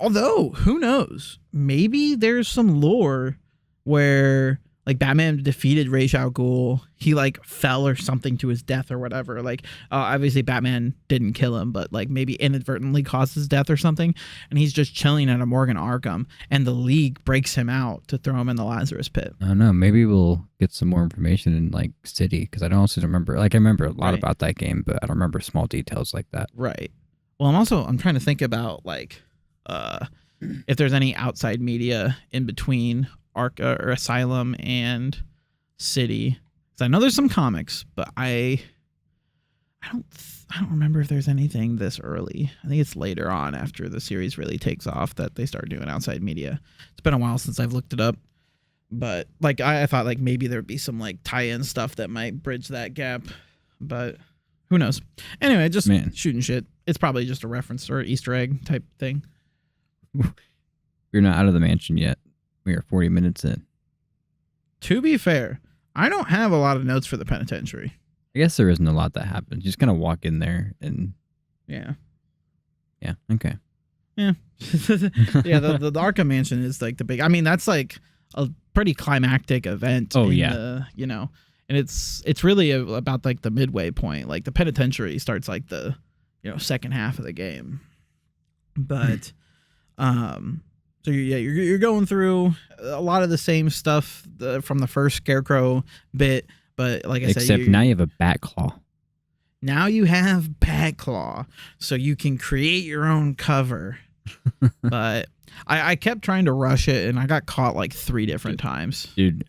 Although, who knows? Maybe there's some lore where like Batman defeated Ra's al Ghul. He like fell or something to his death or whatever. Like obviously Batman didn't kill him, but like maybe inadvertently caused his death or something. And he's just chilling at a morgue in Arkham, and the League breaks him out to throw him in the Lazarus Pit. I don't know. Maybe we'll get some more information in like City, because I don't remember. Like I remember a lot about that game, but I don't remember small details like that. Right. Well, I'm trying to think about like if there's any outside media in between or Asylum and City. So I know there's some comics, but I don't remember if there's anything this early. I think it's later on after the series really takes off that they start doing outside media. It's been a while since I've looked it up, but like I thought like maybe there'd be some like tie-in stuff that might bridge that gap, but who knows? Anyway, just shooting shit. It's probably just a reference or Easter egg type thing. We're not out of the mansion yet. We are 40 minutes in. To be fair, I don't have a lot of notes for the Penitentiary. I guess there isn't a lot that happens. You just kind of walk in there and... Yeah. Yeah, okay. Yeah. Yeah, the Arkham Mansion is like the big... I mean, that's like a pretty climactic event. Oh, yeah. You know, and it's really about like the midway point. Like the Penitentiary starts like the, second half of the game. But... So you're going through a lot of the same stuff from the first Scarecrow bit, but like I said, except now you have a bat claw. Now you have bat claw, so you can create your own cover. But I kept trying to rush it, and I got caught like 3 different times. Dude,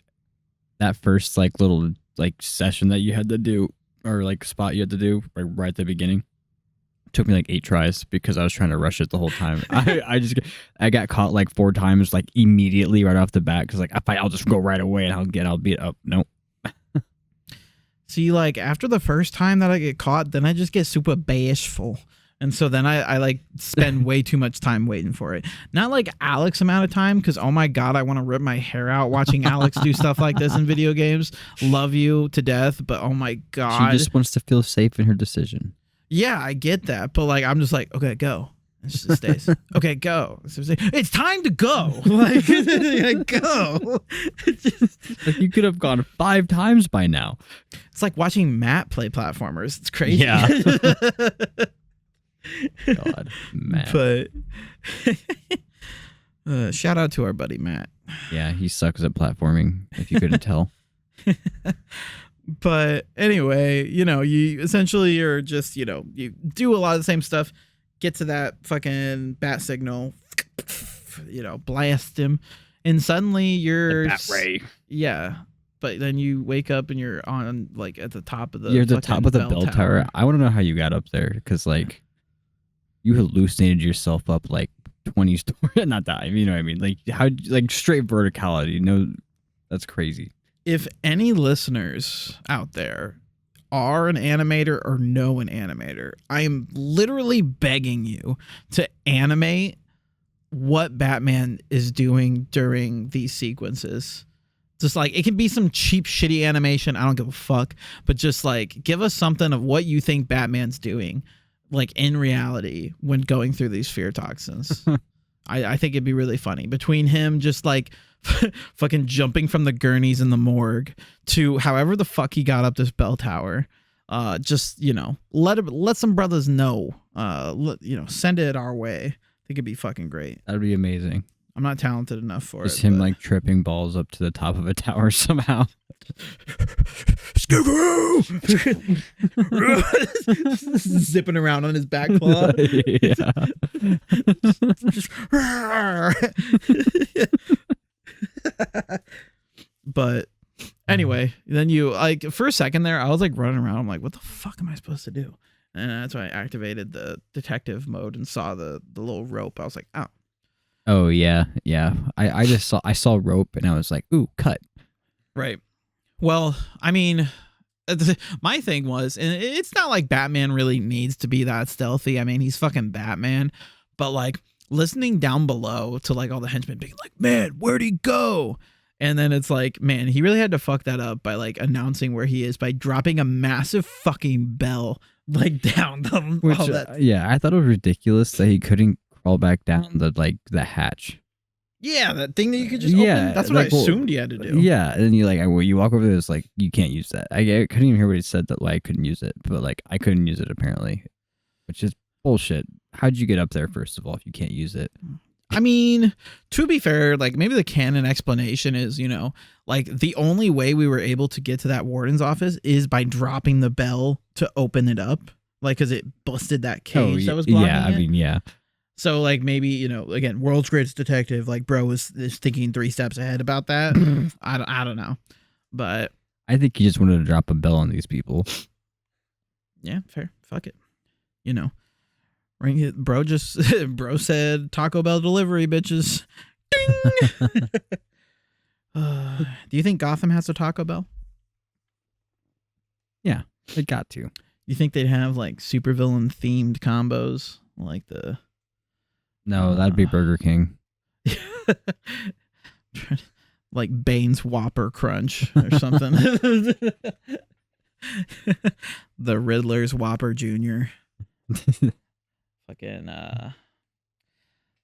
that first like little like session that you had to do, or like spot you had to do right at the beginning. Took me like 8 tries because I was trying to rush it the whole time. I got caught like 4 times like immediately right off the bat because like I'll just go right away and I'll beat up. Nope. See, like after the first time that I get caught, then I just get super bashful, and so then I like spend way too much time waiting for it. Not like Alex amount of time, because oh my god, I want to rip my hair out watching Alex do stuff like this in video games. Love you to death, but oh my god, she just wants to feel safe in her decision. Yeah, I get that, but like I'm just like, okay, go. It just stays. Okay, go. It's time to go. Like, go. Like you could have gone 5 times by now. It's like watching Matt play platformers. It's crazy. Yeah. God, Matt. But shout out to our buddy Matt. Yeah, he sucks at platforming. If you couldn't tell. But anyway, you essentially are just, you do a lot of the same stuff, get to that fucking bat signal, blast him, and suddenly you're... The bat ray. Yeah, but then you wake up and you're on, like, at the top of the... You're at the top of the bell tower. I want to know how you got up there, because, like, you hallucinated yourself up, like, 20 stories. Not that, you know what I mean? Like, how, like, straight verticality. No, that's crazy. If any listeners out there are an animator or know an animator, I am literally begging you to animate what Batman is doing during these sequences. Just like, it can be some cheap, shitty animation. I don't give a fuck. But just like, give us something of what you think Batman's doing, like in reality, when going through these fear toxins. I think it'd be really funny. Between him just like fucking jumping from the gurneys in the morgue to however the fuck he got up this bell tower. Just, let some brothers know. Send it our way. I think it'd be fucking great. That'd be amazing. I'm not talented enough for Just him like tripping balls up to the top of a tower somehow. Scarecrow! Zipping around on his back claw. Yeah. But Anyway, then you like for a second there, I was like running around. I'm like, what the fuck am I supposed to do? And that's when I activated the detective mode and saw the little rope. I was like, oh. Oh yeah. I saw rope and I was like, ooh, cut. Right. Well, I mean, my thing was, and it's not like Batman really needs to be that stealthy. I mean, he's fucking Batman, but like listening down below to like all the henchmen being like, man, where'd he go? And then it's like, man, he really had to fuck that up by like announcing where he is by dropping a massive fucking bell like down the Yeah, I thought it was ridiculous that he couldn't crawl back down the hatch. Yeah, that thing that you could just open. That's what I assumed you had to do. Yeah, and you like when you walk over there, it's like you can't use that. I couldn't even hear what he said that I couldn't use it, but like I couldn't use it apparently, which is bullshit. How'd you get up there first of all if you can't use it? I mean, to be fair, like maybe the canon explanation is, you know, like the only way we were able to get to that warden's office is by dropping the bell to open it up, like because it busted that cage that was blocking yeah, it. I mean, yeah. So like maybe, you know, again, world's greatest detective, like bro is thinking 3 steps ahead about that. I don't know, but I think he just wanted to drop a bell on these people. Yeah, fair. Fuck it. You know. Ring it, bro said Taco Bell delivery, bitches. Ding! Do you think Gotham has a Taco Bell? Yeah, they got to. You think they'd have like supervillain themed combos like the? No, that'd be Burger King. Like Bane's Whopper Crunch or something. The Riddler's Whopper Jr. Fucking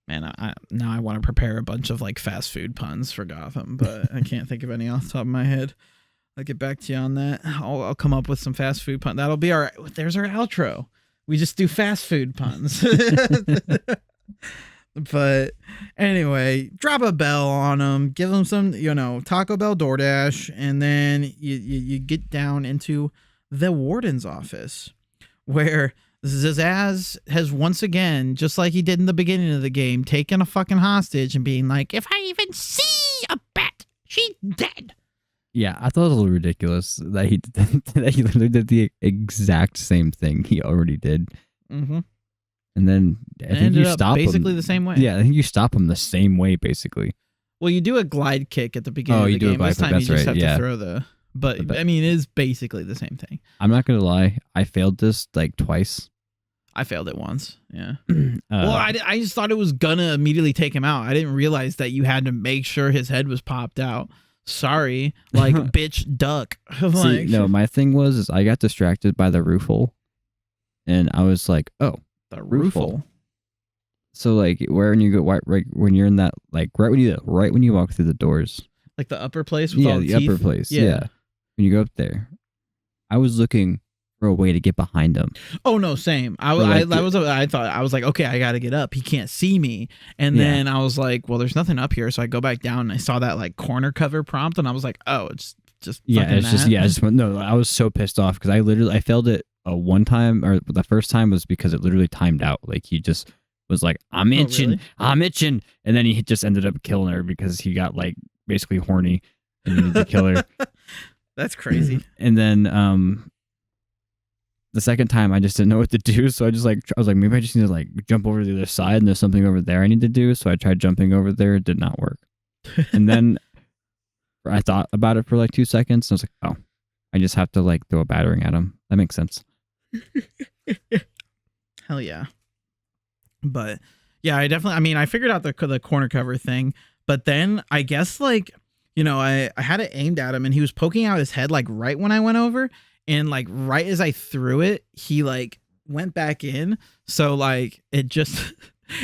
man, I want to prepare a bunch of like fast food puns for Gotham, but I can't think of any off the top of my head. I'll get back to you on that. I'll come up with some fast food puns. That'll be there's our outro. We just do fast food puns. But anyway, drop a bell on them, give them some, you know, Taco Bell DoorDash, and then you get down into the warden's office where Zsasz has once again, just like he did in the beginning of the game, taken a fucking hostage and being like, if I even see a bat, she's dead. Yeah, I thought it was a little ridiculous that he literally did the exact same thing he already did. Mm-hmm. And then I think you stop him basically the same way. Yeah, I think you stop him the same way, basically. Well, you do a glide kick at the beginning of the game. This time you just have to throw the... But, I mean, it is basically the same thing. I'm not going to lie. I failed this like twice. I failed it once. Yeah. Well, I just thought it was going to immediately take him out. I didn't realize that you had to make sure his head was popped out. Sorry. Like, bitch, duck. See, no, my thing was I got distracted by the roof hole. And I was like, oh. The roof hole. So like when you go right when you're in that like right when you walk through the doors, like the upper place with all the teeth? Upper place, yeah. When you go up there, I was looking for a way to get behind him. Oh no, same. I was like, okay, I got to get up. He can't see me. And then I was like, well, there's nothing up here, so I go back down and I saw that like corner cover prompt, and I was like, oh, it's just I was so pissed off because I failed it. One time, or the first time was because it literally timed out. Like he just was like, I'm itching, really? I'm itching. And then he just ended up killing her because he got like basically horny and needed to kill her. That's crazy. And then the second time I just didn't know what to do. So I was like, maybe I just need to like jump over to the other side and there's something over there I need to do. So I tried jumping over there. It did not work. And then I thought about it for like 2 seconds. And I was like, oh, I just have to like throw a battering at him. That makes sense. Hell yeah. But yeah, I figured out the corner cover thing, but then I guess like, you know, I had it aimed at him and he was poking out his head like right when I went over, and like right as I threw it, he like went back in. So like it just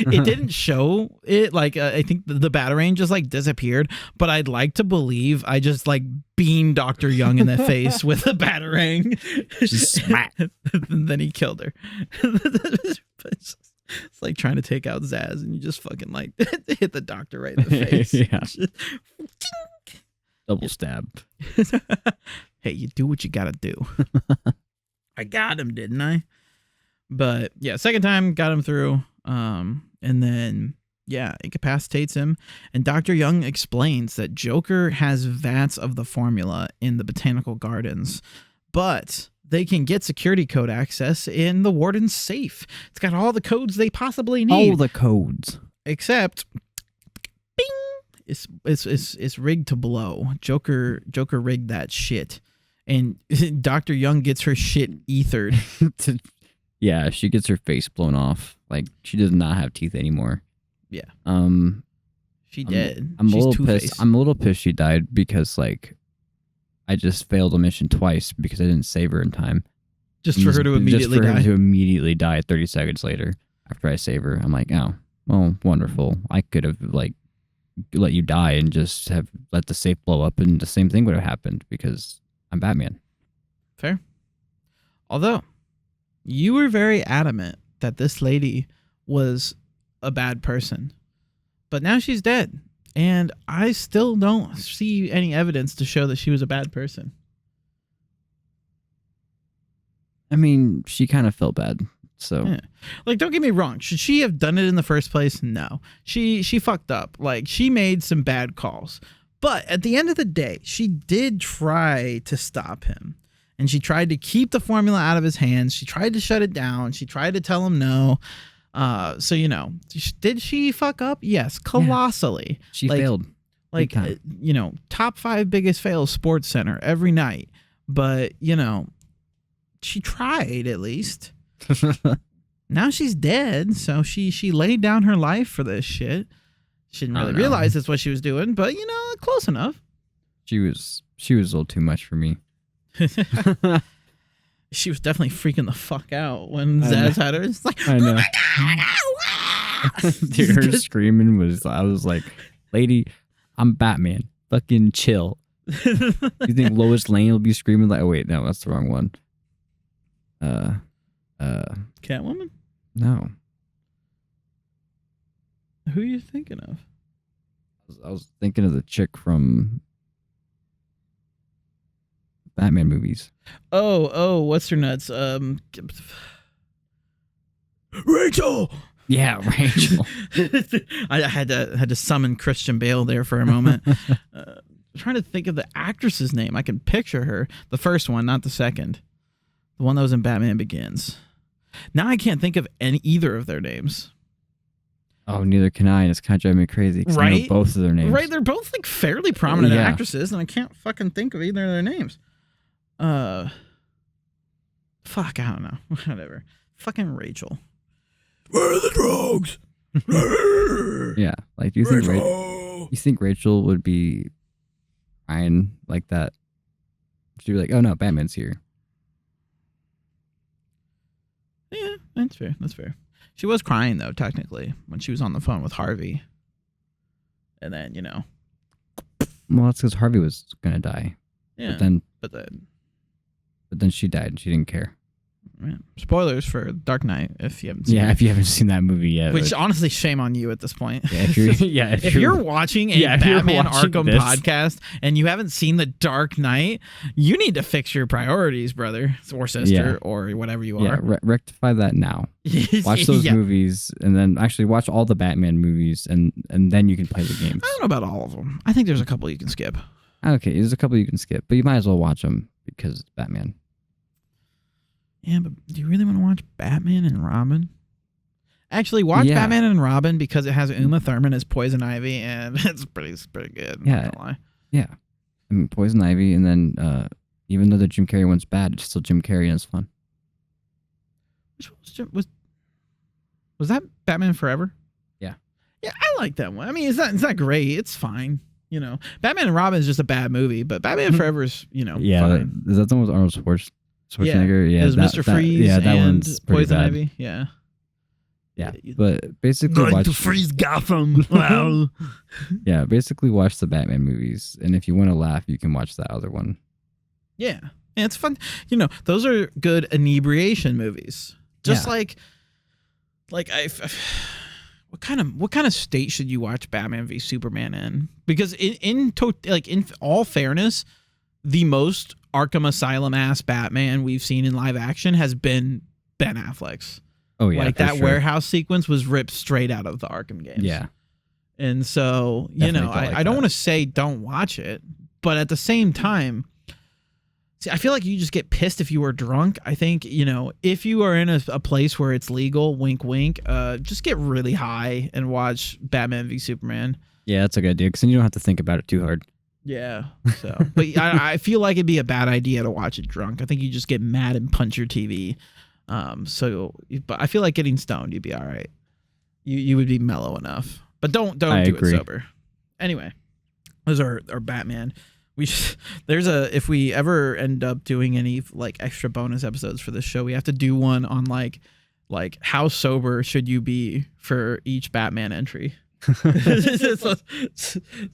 it didn't show it. Like I think the batarang just like disappeared, but I'd like to believe I just like beamed Dr. Young in the face with the batarang. Smack. And then he killed her. It's like trying to take out Zsasz and you just fucking like hit the doctor right in the face. Yeah. Double stab. Hey, you do what you gotta do. I got him, didn't I? But yeah, second time got him through. And then Yeah, incapacitates him. And Dr. Young explains that Joker has vats of the formula in the botanical gardens, but they can get security code access in the warden's safe. It's got all the codes they possibly need. All the codes. Except, bing, it's rigged to blow. Joker rigged that shit. And Dr. Young gets her shit ethered. Yeah, she gets her face blown off. Like, she does not have teeth anymore. Yeah. She I'm did. a She's little Two-Face. pissed. I'm a little pissed she died because, like, I just failed a mission twice because I didn't save her in time. Just for her to immediately die. Just for her to immediately die 30 seconds later after I save her. I'm like, oh, well, wonderful. I could have, like, let you die and just have let the safe blow up and the same thing would have happened because I'm Batman. Fair. Although, you were very adamant that this lady was a bad person. But now she's dead. And I still don't see any evidence to show that she was a bad person. I mean, she kind of felt bad. So, yeah. Like, don't get me wrong. Should she have done it in the first place? No. She fucked up. Like, she made some bad calls. But at the end of the day, she did try to stop him. And she tried to keep the formula out of his hands. She tried to shut it down. She tried to tell him no. So, you know, did she fuck up? Yes, colossally. Yeah. She failed. Like, you know, top 5 biggest fails Sports Center every night. But, you know, she tried at least. Now she's dead. So she laid down her life for this shit. She didn't really realize that's what she was doing, but, you know, close enough. She was a little too much for me. She was definitely freaking the fuck out when Zsasz had her. It's like, I know. Oh my God. Dude, her screaming I was like, lady, I'm Batman. Fucking chill. You think Lois Lane will be screaming like, oh wait, no, that's the wrong one. Catwoman? No. Who are you thinking of? I was thinking of the chick from Batman movies. Oh, what's her nuts? Rachel. Yeah, Rachel. I had to summon Christian Bale there for a moment. Trying to think of the actress's name. I can picture her. The first one, not the second. The one that was in Batman Begins. Now I can't think of either of their names. Oh, neither can I, and it's kind of driving me crazy. Right? I know both of their names. Right, they're both like fairly prominent actresses, and I can't fucking think of either of their names. Fuck, I don't know. Whatever. Fucking Rachel. Where are the drugs? Yeah, like do you think Rachel would be crying like that? She'd be like, "Oh no, Batman's here." Yeah, that's fair. That's fair. She was crying though, technically, when she was on the phone with Harvey. And then, you know. Well, that's because Harvey was gonna die. Yeah. But then she died and she didn't care. Right. Spoilers for Dark Knight if you haven't seen it. If you haven't seen that movie yet. Which honestly, shame on you at this point. Yeah, if you're watching a Batman Arkham podcast and you haven't seen The Dark Knight, you need to fix your priorities, brother or sister or whatever you are. Yeah, rectify that now. Watch those movies and then actually watch all the Batman movies and then you can play the games. I don't know about all of them. I think there's a couple you can skip. Okay, there's a couple you can skip, but you might as well watch them because it's Batman. Yeah, but do you really want to watch Batman and Robin? Actually, watch Batman and Robin because it has Uma Thurman as Poison Ivy, and it's pretty good. Yeah, I'm not gonna lie. Yeah. I mean, Poison Ivy, and then even though the Jim Carrey one's bad, it's still Jim Carrey and it's fun. Which one was that Batman Forever? Yeah. Yeah, I like that one. I mean, it's not great. It's fine. You know, Batman and Robin is just a bad movie, but Batman Forever is, you know, fine. Is that the one with Arnold Schwarzenegger? Yeah, it was Mr. Freeze that and Poison Ivy. Yeah. Yeah, but basically watch... to freeze Gotham. Wow. Yeah, basically watch the Batman movies, and if you want to laugh, you can watch that other one. Yeah, and it's fun. You know, those are good inebriation movies. Just like what kind of state should you watch Batman v Superman in? Because in all fairness, the most Arkham Asylum ass Batman we've seen in live action has been Ben Affleck's. Oh yeah, like that warehouse sequence was ripped straight out of the Arkham games. Yeah, And so, you know, I don't want to say don't watch it, but at the same time, see, I feel like you just get pissed if you were drunk. I think, you know, if you are in a place where it's legal, wink, wink, just get really high and watch Batman v Superman. Yeah, that's a good idea because then you don't have to think about it too hard. Yeah. So, but I feel like it'd be a bad idea to watch it drunk. I think you just get mad and punch your TV. But I feel like getting stoned, you'd be all right. You would be mellow enough. But don't do it sober. Anyway, those are Batman. If we ever end up doing any like extra bonus episodes for this show, we have to do one on like how sober should you be for each Batman entry.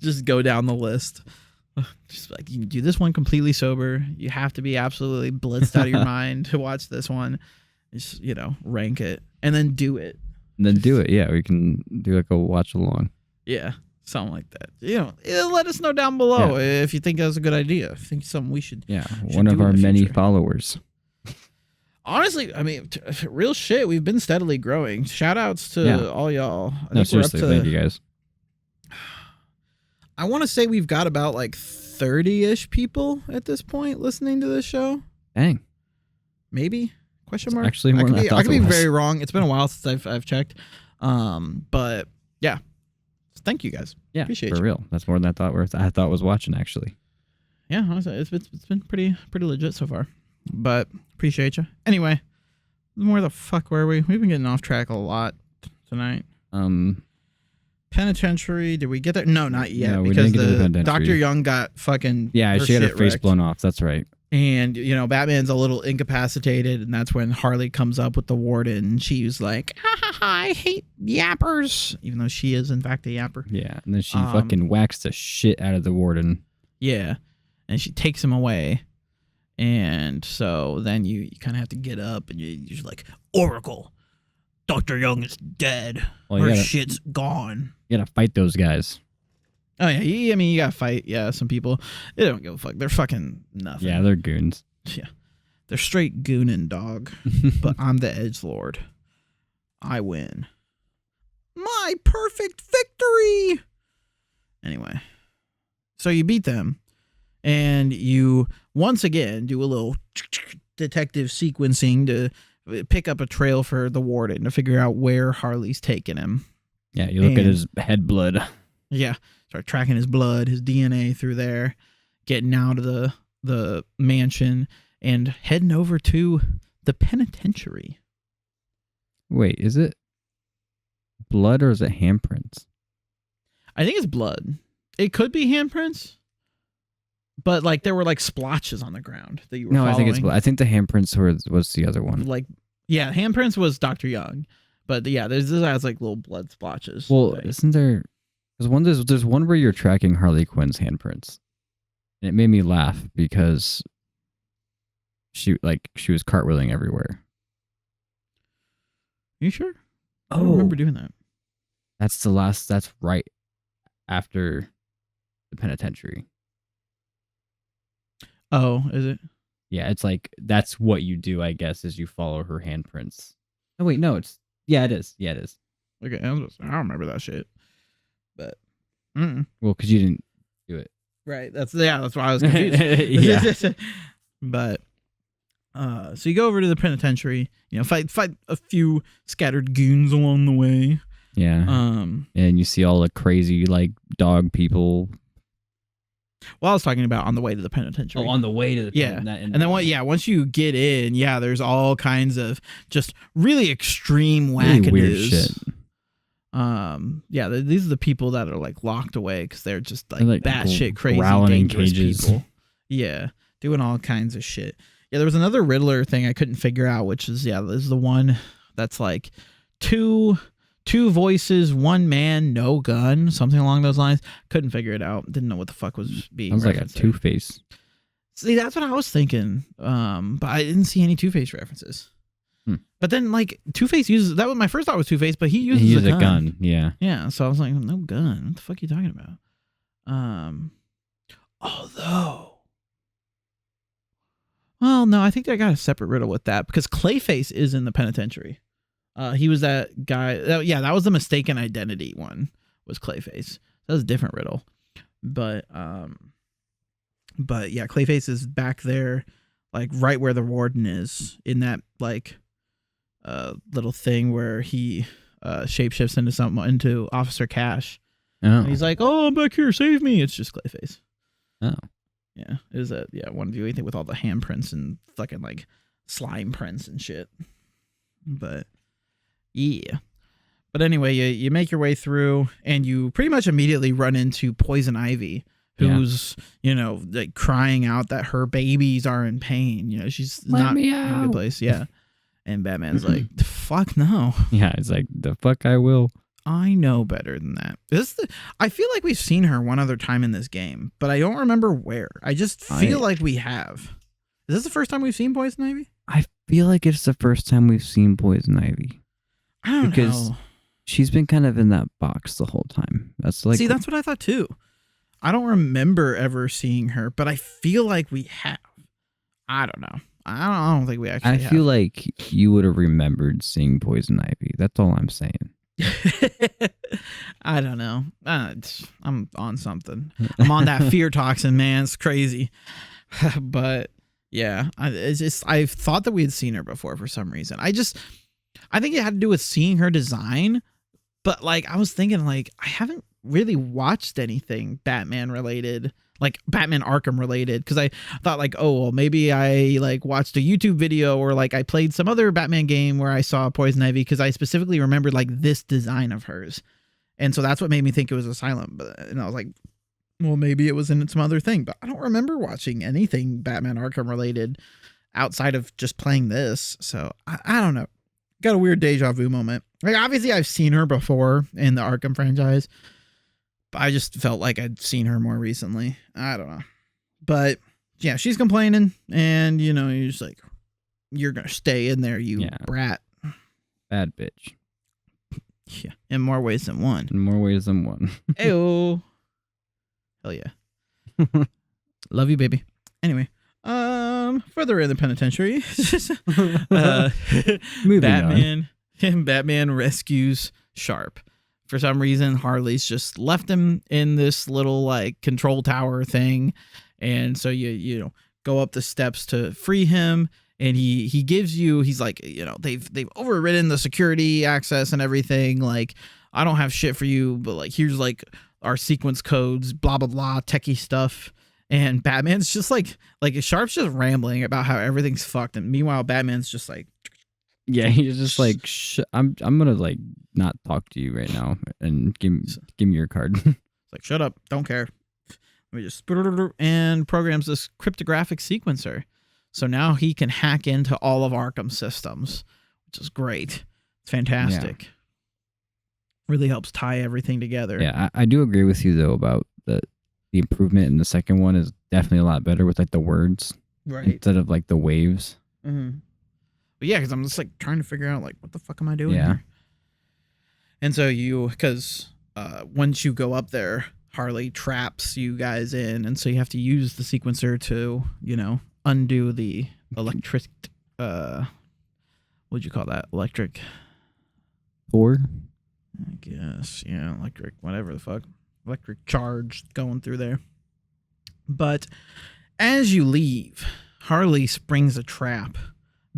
Just go down the list. Just like, you can do this one completely sober. You have to be absolutely blitzed out of your mind to watch this one. Just, you know, rank it and then do it. And then do it. Yeah, we can do like a watch along. Yeah. Something like that. You know, let us know down below if you think that's a good idea. I think something we should. Yeah, one of our many followers. Honestly, I mean, real shit. We've been steadily growing. Shout outs to all y'all. No, seriously, thank you guys. I want to say we've got about like 30-ish people at this point listening to this show. Dang. Maybe? Question mark? Actually, more than I could be very wrong. It's been a while since I've checked. But yeah. Thank you guys. Yeah, appreciate for you. real. That's more than I thought was watching actually. Yeah, it's been pretty legit so far. But appreciate you. Anyway, where the fuck were we? We've been getting off track a lot tonight. Penitentiary. Did we get there? No, not yet. No, because the Dr. Young got fucking she had her face blown off. That's right. And, you know, Batman's a little incapacitated, and that's when Harley comes up with the warden, and she's like, ha ha ha, I hate yappers, even though she is, in fact, a yapper. Yeah, and then she fucking whacks the shit out of the warden. Yeah, and she takes him away, and so then you kind of have to get up, and you're just like, Oracle, Dr. Young is dead. Her shit's gone. You gotta fight those guys. Oh, yeah. I mean, you gotta fight. Yeah, some people, they don't give a fuck. They're fucking nothing. Yeah, they're goons. Yeah. They're straight gooning, dog. But I'm the edgelord. I win. My perfect victory! Anyway. So you beat them. And you, once again, do a little detective sequencing to pick up a trail for the warden to figure out where Harley's taking him. Yeah, you look at his head blood. Yeah. Start tracking his blood, his DNA through there, getting out of the mansion, and heading over to the penitentiary. Wait, is it blood or is it handprints? I think it's blood. It could be handprints, but like there were like splotches on the ground that you were following. I think it's blood. I think the handprints was the other one. Like, yeah, handprints was Dr. Young, but yeah, this has like little blood splotches. Well, isn't there? There's one where you're tracking Harley Quinn's handprints, and it made me laugh because she was cartwheeling everywhere. You sure? I don't remember doing that. That's right after the penitentiary. Oh, is it? Yeah, it's like that's what you do, I guess, is you follow her handprints. Oh wait, no, it is. Yeah, it is. Okay, I don't remember that shit. But well, because you didn't do it. Right. That's why I was confused. Yeah. But so you go over to the penitentiary, you know, fight a few scattered goons along the way. Yeah. And you see all the crazy like dog people. Well, I was talking about on the way to the penitentiary. Oh, on the way to the penitentiary. And then once you get in, there's all kinds of just really extreme wackadoos. Really weird shit. These are the people that are like locked away because they're just like batshit crazy, dangerous people. Yeah, doing all kinds of shit. Yeah, there was another Riddler thing I couldn't figure out, which is this is the one that's like two voices, one man, no gun, something along those lines. Couldn't figure it out. Didn't know what the fuck was being. Sounds like a Two-Face. See, that's what I was thinking. But I didn't see any Two-Face references. But then, like, Two-Face uses... That was my first thought was Two-Face, but he uses a gun. Yeah. Yeah, so I was like, no gun. What the fuck are you talking about? Although... Well, no, I think I got a separate riddle with that, because Clayface is in the penitentiary. He was that guy... that was the mistaken identity one, was Clayface. That was a different riddle. But yeah, Clayface is back there, like right where the warden is in that like little thing where he shapeshifts into Officer Cash. Oh. And he's like, "Oh, I'm back here, save me!" It's just Clayface. Oh, yeah, it was one of you anything with all the handprints and fucking like slime prints and shit. But yeah. But anyway, you make your way through, and you pretty much immediately run into Poison Ivy, who's, like crying out that her babies are in pain. She's not in a good place. Yeah. And Batman's like, fuck no. Yeah, it's like, the fuck I will. I know better than that. I feel like we've seen her one other time in this game, but I don't remember where. I just feel like we have. Is this the first time we've seen Poison Ivy? I feel like it's the first time we've seen Poison Ivy. I don't know. She's been kind of in that box the whole time. That's like, see, that's what I thought too. I don't remember ever seeing her, but I feel like we have. I don't know. I don't think we actually have. I feel like you would have remembered seeing Poison Ivy. That's all I'm saying. I don't know. I'm on something. I'm on that fear toxin, man. It's crazy. But yeah, I thought that we had seen her before for some reason. I think it had to do with seeing her design. But like, I was thinking like, I haven't really watched anything Batman related, like Batman Arkham related. Cause I thought like, oh, well, maybe I like watched a YouTube video or like I played some other Batman game where I saw Poison Ivy. Cause I specifically remembered like this design of hers. And so that's what made me think it was Asylum. And I was like, well, maybe it was in some other thing, but I don't remember watching anything Batman Arkham related outside of just playing this. So I don't know. Got a weird deja vu moment. Like, obviously I've seen her before in the Arkham franchise, but I just felt like I'd seen her more recently. I don't know. But yeah, she's complaining, and you're just like, you're gonna stay in there, you brat. Bad bitch. Yeah, in more ways than one. In more ways than one. Ayo. Hell yeah. Love you, baby. Anyway. Further in the penitentiary, Batman rescues Sharp. For some reason, Harley's just left him in this little like control tower thing, and so you go up the steps to free him. And he gives you, he's like, they've overridden the security access and everything. Like, I don't have shit for you, but like, here's like our sequence codes, blah blah blah, techie stuff. And Batman's just like Sharp's just rambling about how everything's fucked, and meanwhile Batman's just like, yeah, he's just like, I'm gonna like not talk to you right now, and give me your card. It's like, shut up, don't care. We just and programs this cryptographic sequencer, so now he can hack into all of Arkham's systems, which is great. It's fantastic. Yeah. Really helps tie everything together. Yeah, I do agree with you though about the improvement in the second one is definitely a lot better with like the words, right, instead of like the waves. Mm-hmm. But yeah, because I'm just like trying to figure out like what the fuck am I doing here? And so because once you go up there, Harley traps you guys in, and so you have to use the sequencer to undo the electric what'd you call that, electric cord, I guess. Yeah, electric whatever the fuck. Electric charge going through there. But as you leave, Harley springs a trap,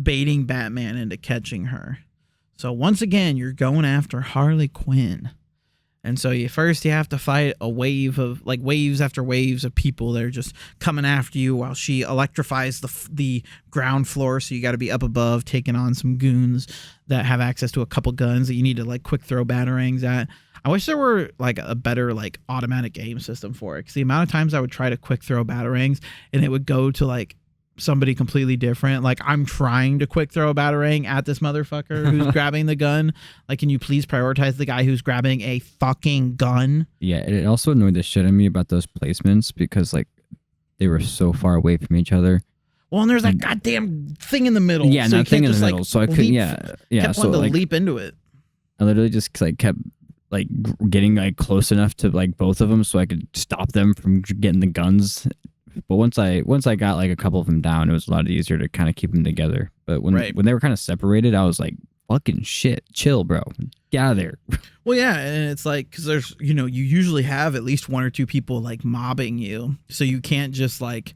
baiting Batman into catching her. So once again, you're going after Harley Quinn. And so you have to fight a wave of like waves after waves of people that are just coming after you while she electrifies the ground floor. So you got to be up above, taking on some goons that have access to a couple guns that you need to like quick throw batarangs at. I wish there were like a better like automatic aim system for it, because the amount of times I would try to quick throw batarangs and it would go to like somebody completely different. Like, I'm trying to quick throw a batarang at this motherfucker who's grabbing the gun. Like, can you please prioritize the guy who's grabbing a fucking gun? Yeah, it also annoyed the shit out of me about those placements because like they were so far away from each other. Well, and there's that goddamn thing in the middle. Yeah, so that thing in the middle. Like, so I couldn't. Yeah. So like, leap into it. I literally just like kept like getting like close enough to like both of them so I could stop them from getting the guns. But once I got like a couple of them down, it was a lot easier to kind of keep them together. But when they were kind of separated, I was like, fucking shit, chill, bro. Get out of there. Well, yeah, and it's like, because there's, you usually have at least one or two people like mobbing you, so you can't just like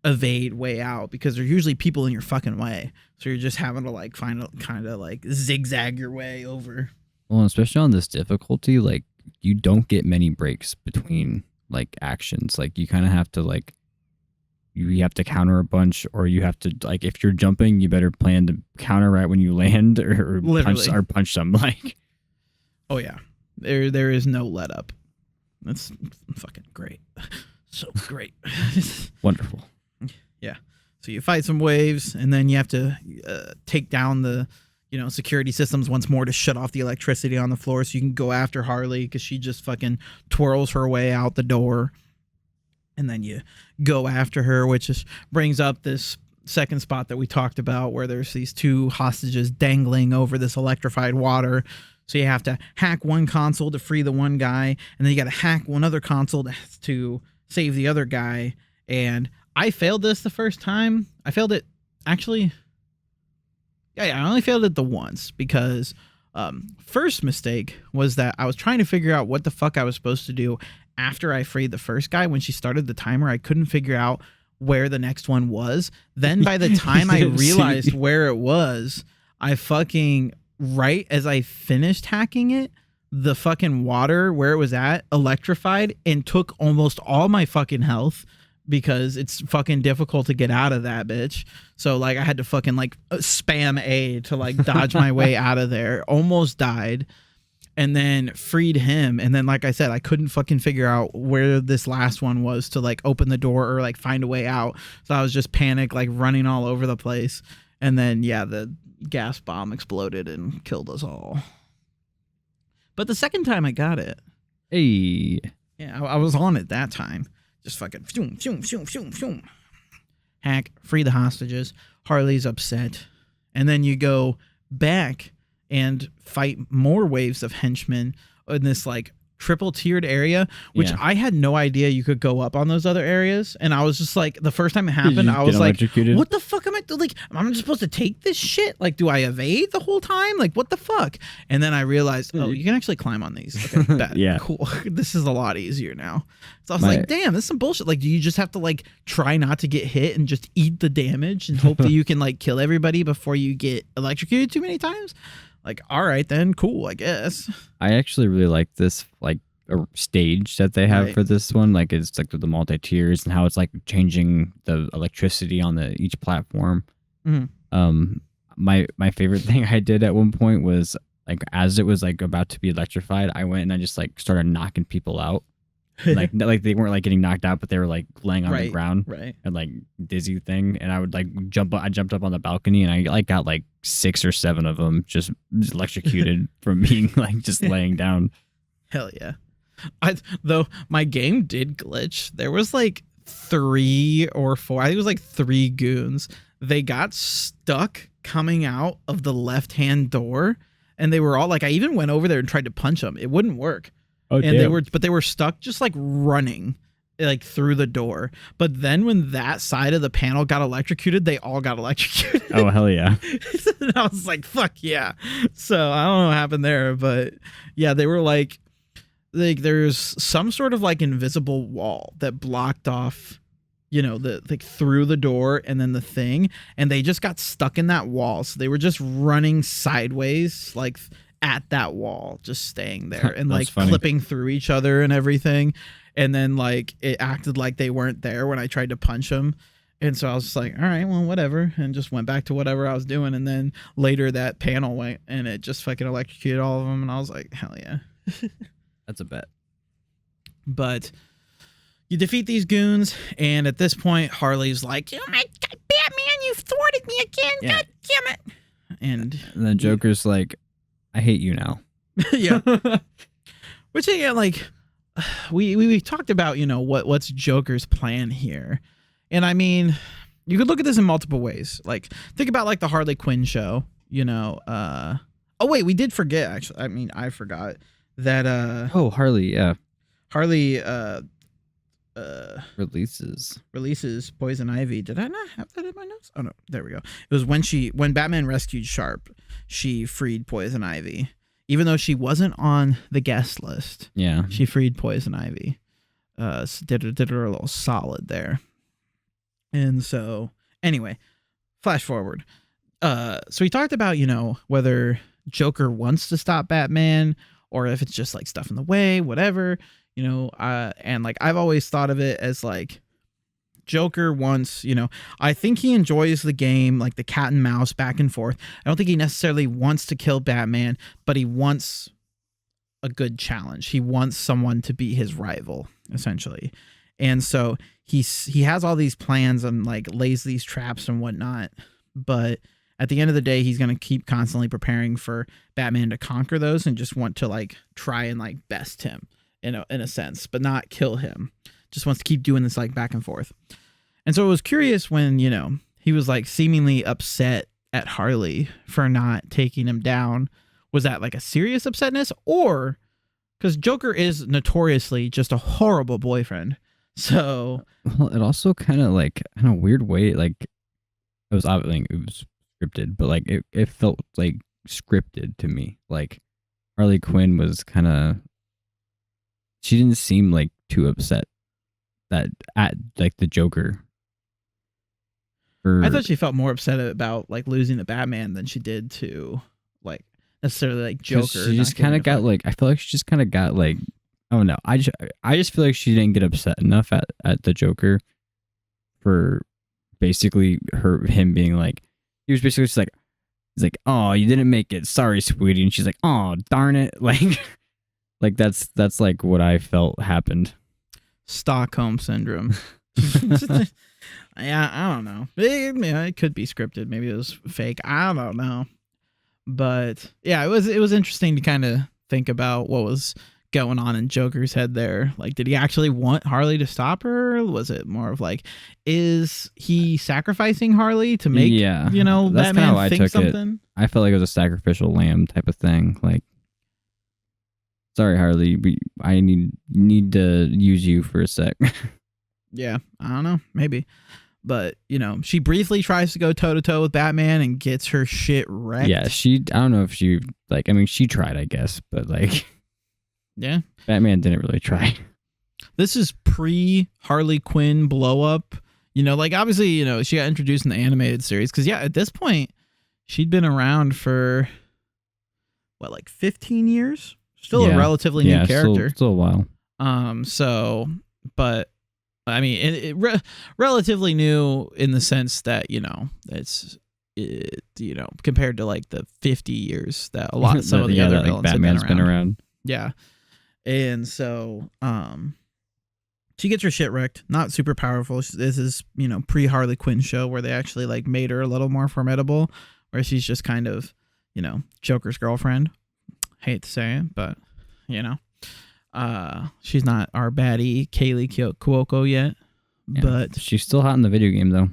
evade way out because there's usually people in your fucking way. So you're just having to like find a kind of like zigzag your way over. Well, especially on this difficulty, like you don't get many breaks between like actions. Like you kind of have to like, you have to counter a bunch, or you have to like, if you're jumping, you better plan to counter right when you land, or punch them. Like, oh yeah, there is no let up. That's fucking great. So great. Wonderful. Yeah. So you fight some waves, and then you have to take down the security systems once more to shut off the electricity on the floor, so you can go after Harley because she just fucking twirls her way out the door. And then you go after her, which brings up this second spot that we talked about where there's these two hostages dangling over this electrified water. So you have to hack one console to free the one guy, and then you got to hack one other console to save the other guy. And I failed this the first time. I failed it, actually. Yeah, I only failed it the once because first mistake was that I was trying to figure out what the fuck I was supposed to do after I freed the first guy. When she started the timer, I couldn't figure out where the next one was. Then by the time I realized where it was, I fucking, right as I finished hacking it, the fucking water where it was at electrified and took almost all my fucking health because it's fucking difficult to get out of that bitch. So like I had to fucking like spam A to like dodge my way out of there. Almost died. And then freed him. And then, like I said, I couldn't fucking figure out where this last one was to like open the door or like find a way out. So I was just panicked, like running all over the place. And then, yeah, the gas bomb exploded and killed us all. But the second time I got it. Hey. Yeah, I was on it that time. Just fucking phoom, phoom, phoom, phoom, phoom. Hack, free the hostages. Harley's upset. And then you go back and fight more waves of henchmen in this like triple tiered area, which I had no idea you could go up on those other areas. And I was just like, the first time it happened, I was like, what the fuck am I doing? Like, I'm just supposed to take this shit? Like, do I evade the whole time? Like, what the fuck? And then I realized, oh, you can actually climb on these. Okay, bad. Yeah. Cool. This is a lot easier now. So I was like, damn, this is some bullshit. Like, do you just have to like try not to get hit and just eat the damage and hope that you can like kill everybody before you get electrocuted too many times? Like, all right, then, cool, I guess. I actually really like this, like, stage that they have for this one. Like, it's like the multi-tiers and how it's, like, changing the electricity on each platform. Mm-hmm. My favorite thing I did at one point was, like, as it was, like, about to be electrified, I went and I just, like, started knocking people out. like they weren't like getting knocked out, but they were like laying on the ground, and like dizzy thing. And I would like I jumped up on the balcony, and I like got like 6 or 7 of them just electrocuted from being like just laying down. Hell yeah! Though my game did glitch. There was like 3 or 4. I think it was like 3 goons. They got stuck coming out of the left-hand door, and they were all like, I even went over there and tried to punch them. It wouldn't work. Oh, and damn. They were stuck just like running like through the door. But then when that side of the panel got electrocuted, they all got electrocuted. Oh, hell yeah. And I was like, fuck yeah. So I don't know what happened there, but yeah, they were like there's some sort of like invisible wall that blocked off, the like through the door and then the thing, and they just got stuck in that wall. So they were just running sideways like at that wall, just staying there and like clipping through each other and everything. And then like it acted like they weren't there when I tried to punch them. And so I was just like, all right, well, whatever. And just went back to whatever I was doing. And then later that panel went and it just fucking electrocuted all of them. And I was like, hell yeah. That's a bet. But you defeat these goons. And at this point, Harley's like, oh my God, Batman, you've thwarted me again. Yeah. God damn it. And then Joker's like, I hate you now. Yeah. Which again, like we talked about, what's Joker's plan here. And I mean, you could look at this in multiple ways. Like think about like the Harley Quinn show, oh wait, we did forget actually. I mean, I forgot that Harley, yeah. Harley releases Poison Ivy. Did I not have that in my notes? Oh no, there we go. It was when Batman rescued Sharp, she freed Poison Ivy. even though she wasn't on the guest list, she freed Poison Ivy. Did her a little solid there. And so, anyway, flash forward. So we talked about, whether Joker wants to stop Batman or if it's just like stuff in the way, whatever, and like I've always thought of it as like Joker wants, I think he enjoys the game, like the cat and mouse back and forth. I don't think he necessarily wants to kill Batman, but he wants a good challenge. He wants someone to be his rival, essentially. And so he has all these plans and like lays these traps and whatnot, but at the end of the day, he's going to keep constantly preparing for Batman to conquer those and just want to like try and like best him in a sense, but not kill him. Just wants to keep doing this like back and forth. And so it was curious when, he was like seemingly upset at Harley for not taking him down. Was that like a serious upsetness, or because Joker is notoriously just a horrible boyfriend? So, well, it also kind of like in a weird way, like it was obviously it was scripted, but like it felt like scripted to me. Like Harley Quinn was kind of, she didn't seem like too upset that at like the Joker. I thought she felt more upset about like losing to Batman than she did to like necessarily like Joker. She just kind of got like, I feel like she just kind of got like, oh no, I just feel like she didn't get upset enough at the Joker for basically him being like, he was basically just like, he's like, oh, you didn't make it, sorry sweetie, and she's like, oh darn it, like that's like what I felt happened. Stockholm syndrome. Yeah, I don't know. It could be scripted. Maybe it was fake. I don't know. But yeah, it was interesting to kind of think about what was going on in Joker's head there. Like, did he actually want Harley to stop her? Or was it more of like, is he sacrificing Harley to make Batman think something? I felt like it was a sacrificial lamb type of thing. Like, sorry, Harley, I need to use you for a sec. Yeah, I don't know, maybe. But, she briefly tries to go toe-to-toe with Batman and gets her shit wrecked. Yeah, I don't know if she, like, I mean, she tried, I guess, but, like... Yeah. Batman didn't really try. This is pre-Harley Quinn blow-up. Like, obviously, she got introduced in the animated series. Because, yeah, at this point, she'd been around for, 15 years? Still a relatively new character. Still a while. But... I mean, it relatively new in the sense that, it's, compared to like the 50 years that some of the other villains Batman's have been around. Yeah. And so, she gets her shit wrecked. Not super powerful. This is, pre-Harley Quinn show where they actually like made her a little more formidable, where she's just kind of, Joker's girlfriend. Hate to say it, but, she's not our baddie Kaylee Cuoco yet, but she's still hot in the video game though.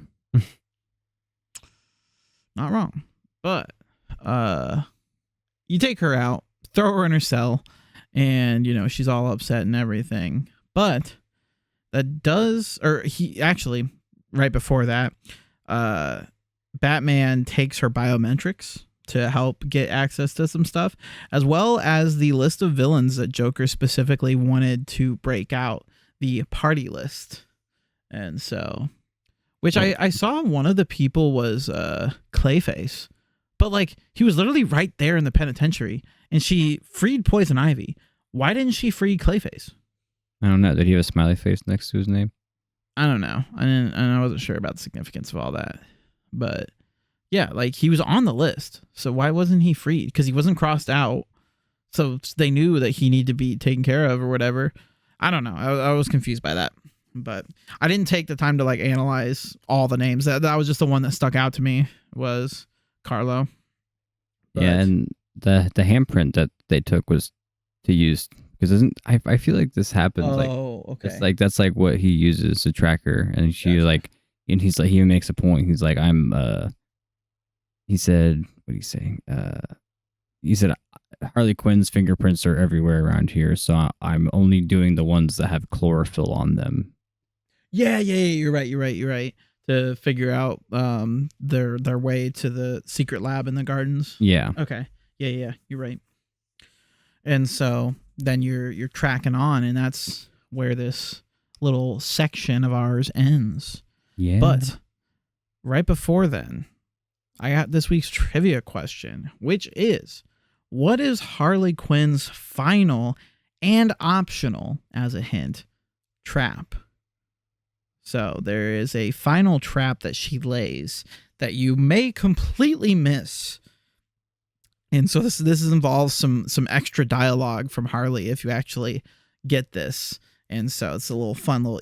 Not wrong. But you take her out, throw her in her cell, and she's all upset and everything. But right before that, Batman takes her biometrics to help get access to some stuff, as well as the list of villains that Joker specifically wanted to break out, the party list. And so, which I saw one of the people was Clayface, but like he was literally right there in the penitentiary, and she freed Poison Ivy. Why didn't she free Clayface? I don't know. Did he have a smiley face next to his name? I don't know. I wasn't sure about the significance of all that, but yeah, like he was on the list. So why wasn't he freed? Because he wasn't crossed out. So they knew that he needed to be taken care of or whatever. I don't know. I was confused by that. But I didn't take the time to like analyze all the names. That was just the one that stuck out to me was Carlo. But, yeah, and the handprint that they took was to use because I feel like this happens. Okay. It's like that's like what he uses to track her, and she like, and he's like, he makes a point. He's like, he said, what did he say? He said, Harley Quinn's fingerprints are everywhere around here, so I'm only doing the ones that have chlorophyll on them. Yeah. You're right. To figure out their way to the secret lab in the gardens. Yeah. Okay. Yeah. You're right. And so then you're tracking on, and that's where this little section of ours ends. Yeah. But right before then, I got this week's trivia question, which is, what is Harley Quinn's final and optional, as a hint, trap? So there is a final trap that she lays that you may completely miss. And so this involves some extra dialogue from Harley if you actually get this. And so it's a little fun little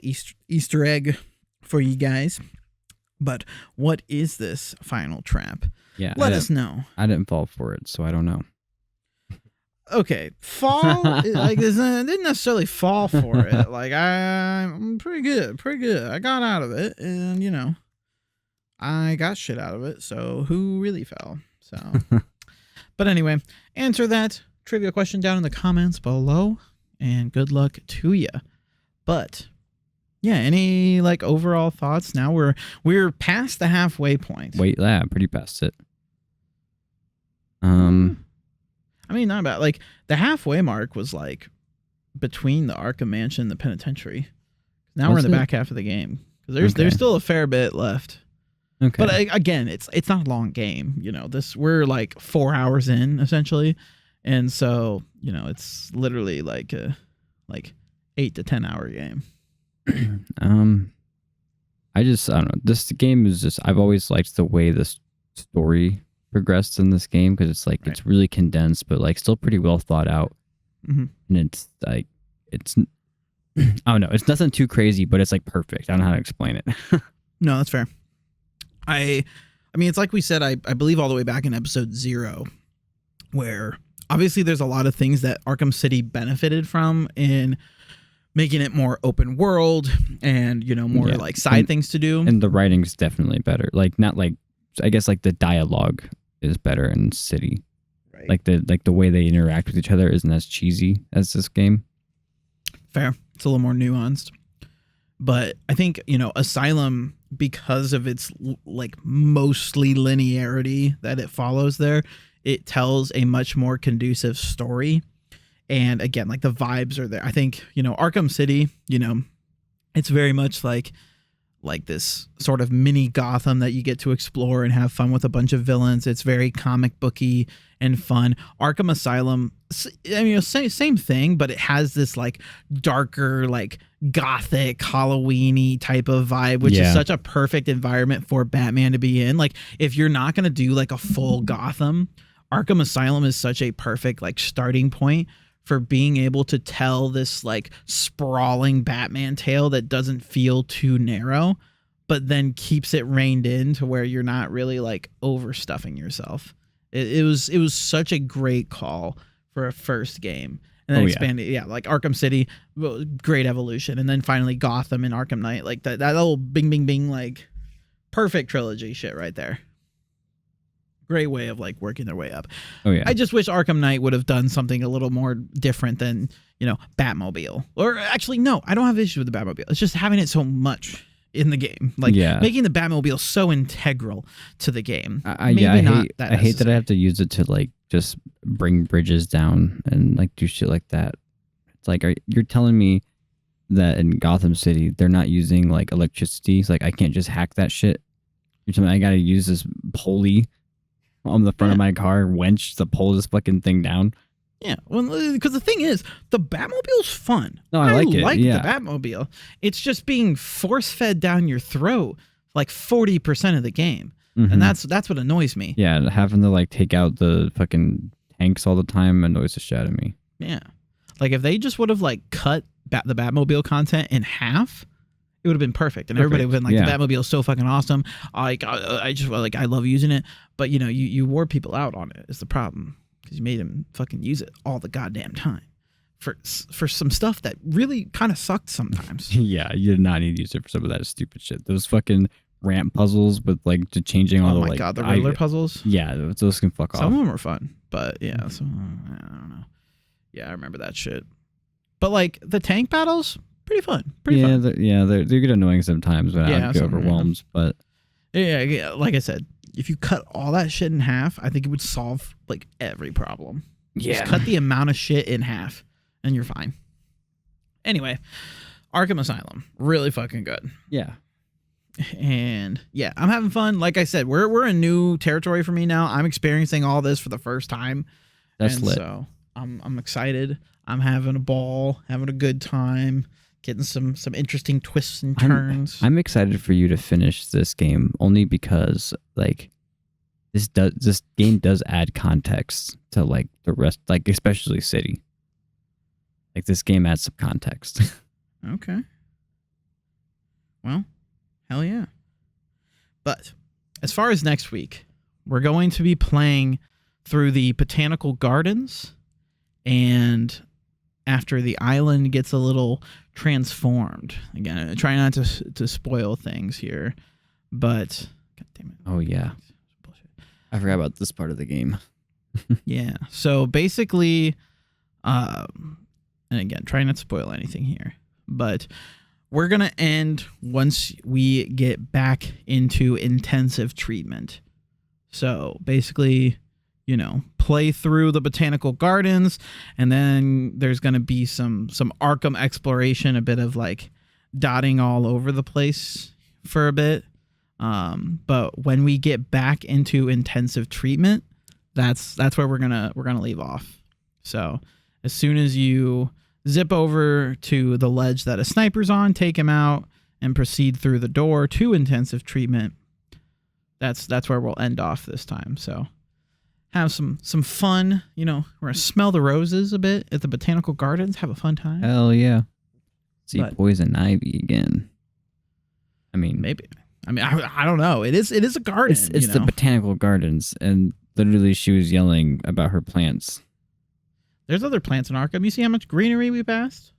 Easter egg for you guys. But what is this final trap? Yeah, Let us know. I didn't fall for it, so I don't know. Okay, fall, I didn't necessarily fall for it. Like, I'm pretty good. I got out of it, and, I got shit out of it, so who really fell? So, but anyway, answer that trivia question down in the comments below, and good luck to you. But, yeah, any, overall thoughts? Now we're past the halfway point. Wait, yeah, pretty past it. I mean, not bad. The halfway mark was between the Arkham Mansion and the Penitentiary. Now we're in the back half of the game because there's still a fair bit left. Okay. But again, it's not a long game. We're 4 hours in essentially, and so it's literally a 8 to 10 hour game. I don't know. This game is just, I've always liked the way this story progressed in this game, because it's right. It's really condensed, but still pretty well thought out. Mm-hmm. And it's I don't know, it's nothing too crazy, but it's perfect. I don't know how to explain it. No, that's fair. I mean, it's like we said, I believe all the way back in episode 0, where obviously there's a lot of things that Arkham City benefited from in making it more open world and more side things to do. And the writing's definitely better. I guess the dialogue is better in City. Right. The way they interact with each other isn't as cheesy as this game. Fair. It's a little more nuanced. But I think, Asylum, because of its mostly linearity that it follows there, it tells a much more conducive story. And again, the vibes are there. I think, Arkham City, it's very much like this sort of mini Gotham that you get to explore and have fun with a bunch of villains. It's very comic booky and fun. Arkham Asylum, I mean, same thing, but it has this darker, gothic, Halloween-y type of vibe, which is such a perfect environment for Batman to be in. If you're not going to do a full Gotham, Arkham Asylum is such a perfect starting point for being able to tell this sprawling Batman tale that doesn't feel too narrow, but then keeps it reined in to where you're not really overstuffing yourself. It was such a great call for a first game, and then expanded. Yeah, Arkham City, great evolution, and then finally Gotham and Arkham Knight, that little bing bing bing perfect trilogy shit right there. Great way of working their way up. Oh yeah. I just wish Arkham Knight would have done something a little more different than, Batmobile. Or actually, no, I don't have issue with the Batmobile. It's just having it so much in the game. Making the Batmobile so integral to the game. I hate that I have to use it to just bring bridges down and do shit like that. It's you're telling me that in Gotham City they're not using electricity. It's I can't just hack that shit. You're telling me I gotta use this pulley on the front of my car, winch to pull this fucking thing down. Yeah, well, because the thing is, the Batmobile's fun. No, I like it. The Batmobile. It's just being force-fed down your throat 40% of the game. Mm-hmm. And that's what annoys me. Yeah, having to take out the fucking tanks all the time annoys the shit out of me. Yeah. If they just would have cut the Batmobile content in half, it would have been perfect, and everybody would have been the Batmobile is so fucking awesome. I just I love using it, but you wore people out on it is the problem, because you made them fucking use it all the goddamn time for some stuff that really kind of sucked sometimes. Yeah, you did not need to use it for some of that stupid shit. Those fucking ramp puzzles with just changing all the my god, the Riddler puzzles. Yeah, those can fuck off. Some of them are fun, but yeah, so I don't know. Yeah, I remember that shit. But the tank battles. Pretty fun. They get annoying sometimes when I get overwhelmed. But yeah, like I said, if you cut all that shit in half, I think it would solve every problem. Just cut the amount of shit in half, and you're fine. Anyway, Arkham Asylum, really fucking good. Yeah. And yeah, I'm having fun. Like I said, we're in new territory for me now. I'm experiencing all this for the first time. That's lit. So I'm excited. I'm having a ball, having a good time, getting some interesting twists and turns. I'm excited for you to finish this game only because like this game does add context to like the rest, like especially City. Like this game adds some context. Okay. Well, hell yeah. But as far as next week, we're going to be playing through the Botanical Gardens, and after the island gets a little transformed. Again, try not to spoil things here, but God damn it. Oh yeah. I forgot about this part of the game. Yeah. So basically, and again, try not to spoil anything here, but we're going to end once we get back into intensive treatment. So basically, you know, play through the Botanical Gardens, and then there's going to be some Arkham exploration, a bit of like dotting all over the place for a bit. But when we get back into intensive treatment, that's where we're gonna leave off. So as soon as you zip over to the ledge that a sniper's on, take him out, and proceed through the door to intensive treatment, that's where we'll end off this time. So have some fun, you know, we're gonna smell the roses a bit at the Botanical Gardens, have a fun time. Hell yeah. See poison ivy again. I mean, maybe. I mean, I don't know. It is a garden. It's the Botanical Gardens, and literally she was yelling about her plants. There's other plants in Arkham. You see how much greenery we passed?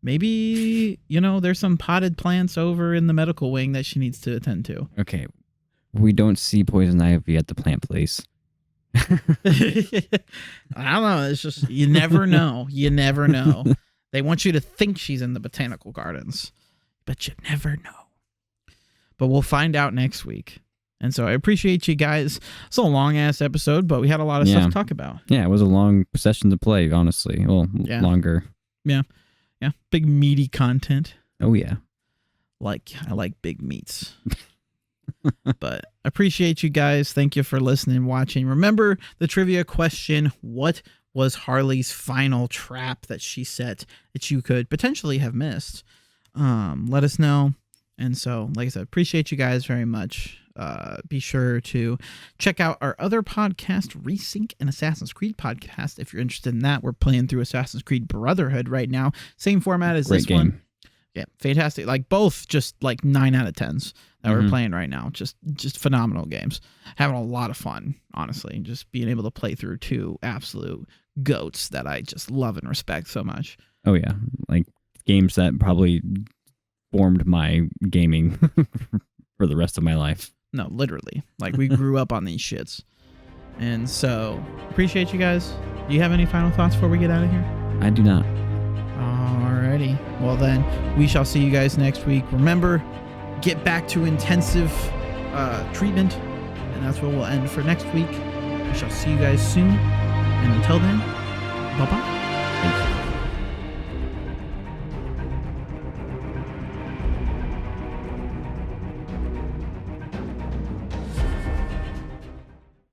Maybe, you know, there's some potted plants over in the medical wing that she needs to attend to. Okay. We don't see poison ivy at the plant place. I don't know. It's just, you never know. You never know. They want you to think she's in the Botanical Gardens, but you never know. But we'll find out next week. And so I appreciate you guys. It's a long-ass episode, but we had a lot of stuff to talk about. Yeah, it was a long session to play, honestly. Well, longer. Yeah. Yeah. Big meaty content. Oh, yeah. I like big meats. But I appreciate you guys. Thank you for listening and watching. Remember the trivia question: what was Harley's final trap that she set that you could potentially have missed? Let us know. And so, like I said, appreciate you guys very much. Be sure to check out our other podcast, Resync, and Assassin's Creed podcast. If you're interested in that, we're playing through Assassin's Creed Brotherhood right now. Same format as this one. Yeah, fantastic. Like both just like 9 out of 10s that we're playing right now. Just phenomenal games. Having a lot of fun, honestly. Just being able to play through 2 absolute goats that I just love and respect so much. Oh, yeah. Like games that probably formed my gaming for the rest of my life. No, literally. Like we grew up on these shits. And so, appreciate you guys. Do you have any final thoughts before we get out of here? I do not. Alrighty. Well then, we shall see you guys next week. Remember, get back to intensive treatment. And that's where we'll end for next week. We shall see you guys soon. And until then, bye-bye.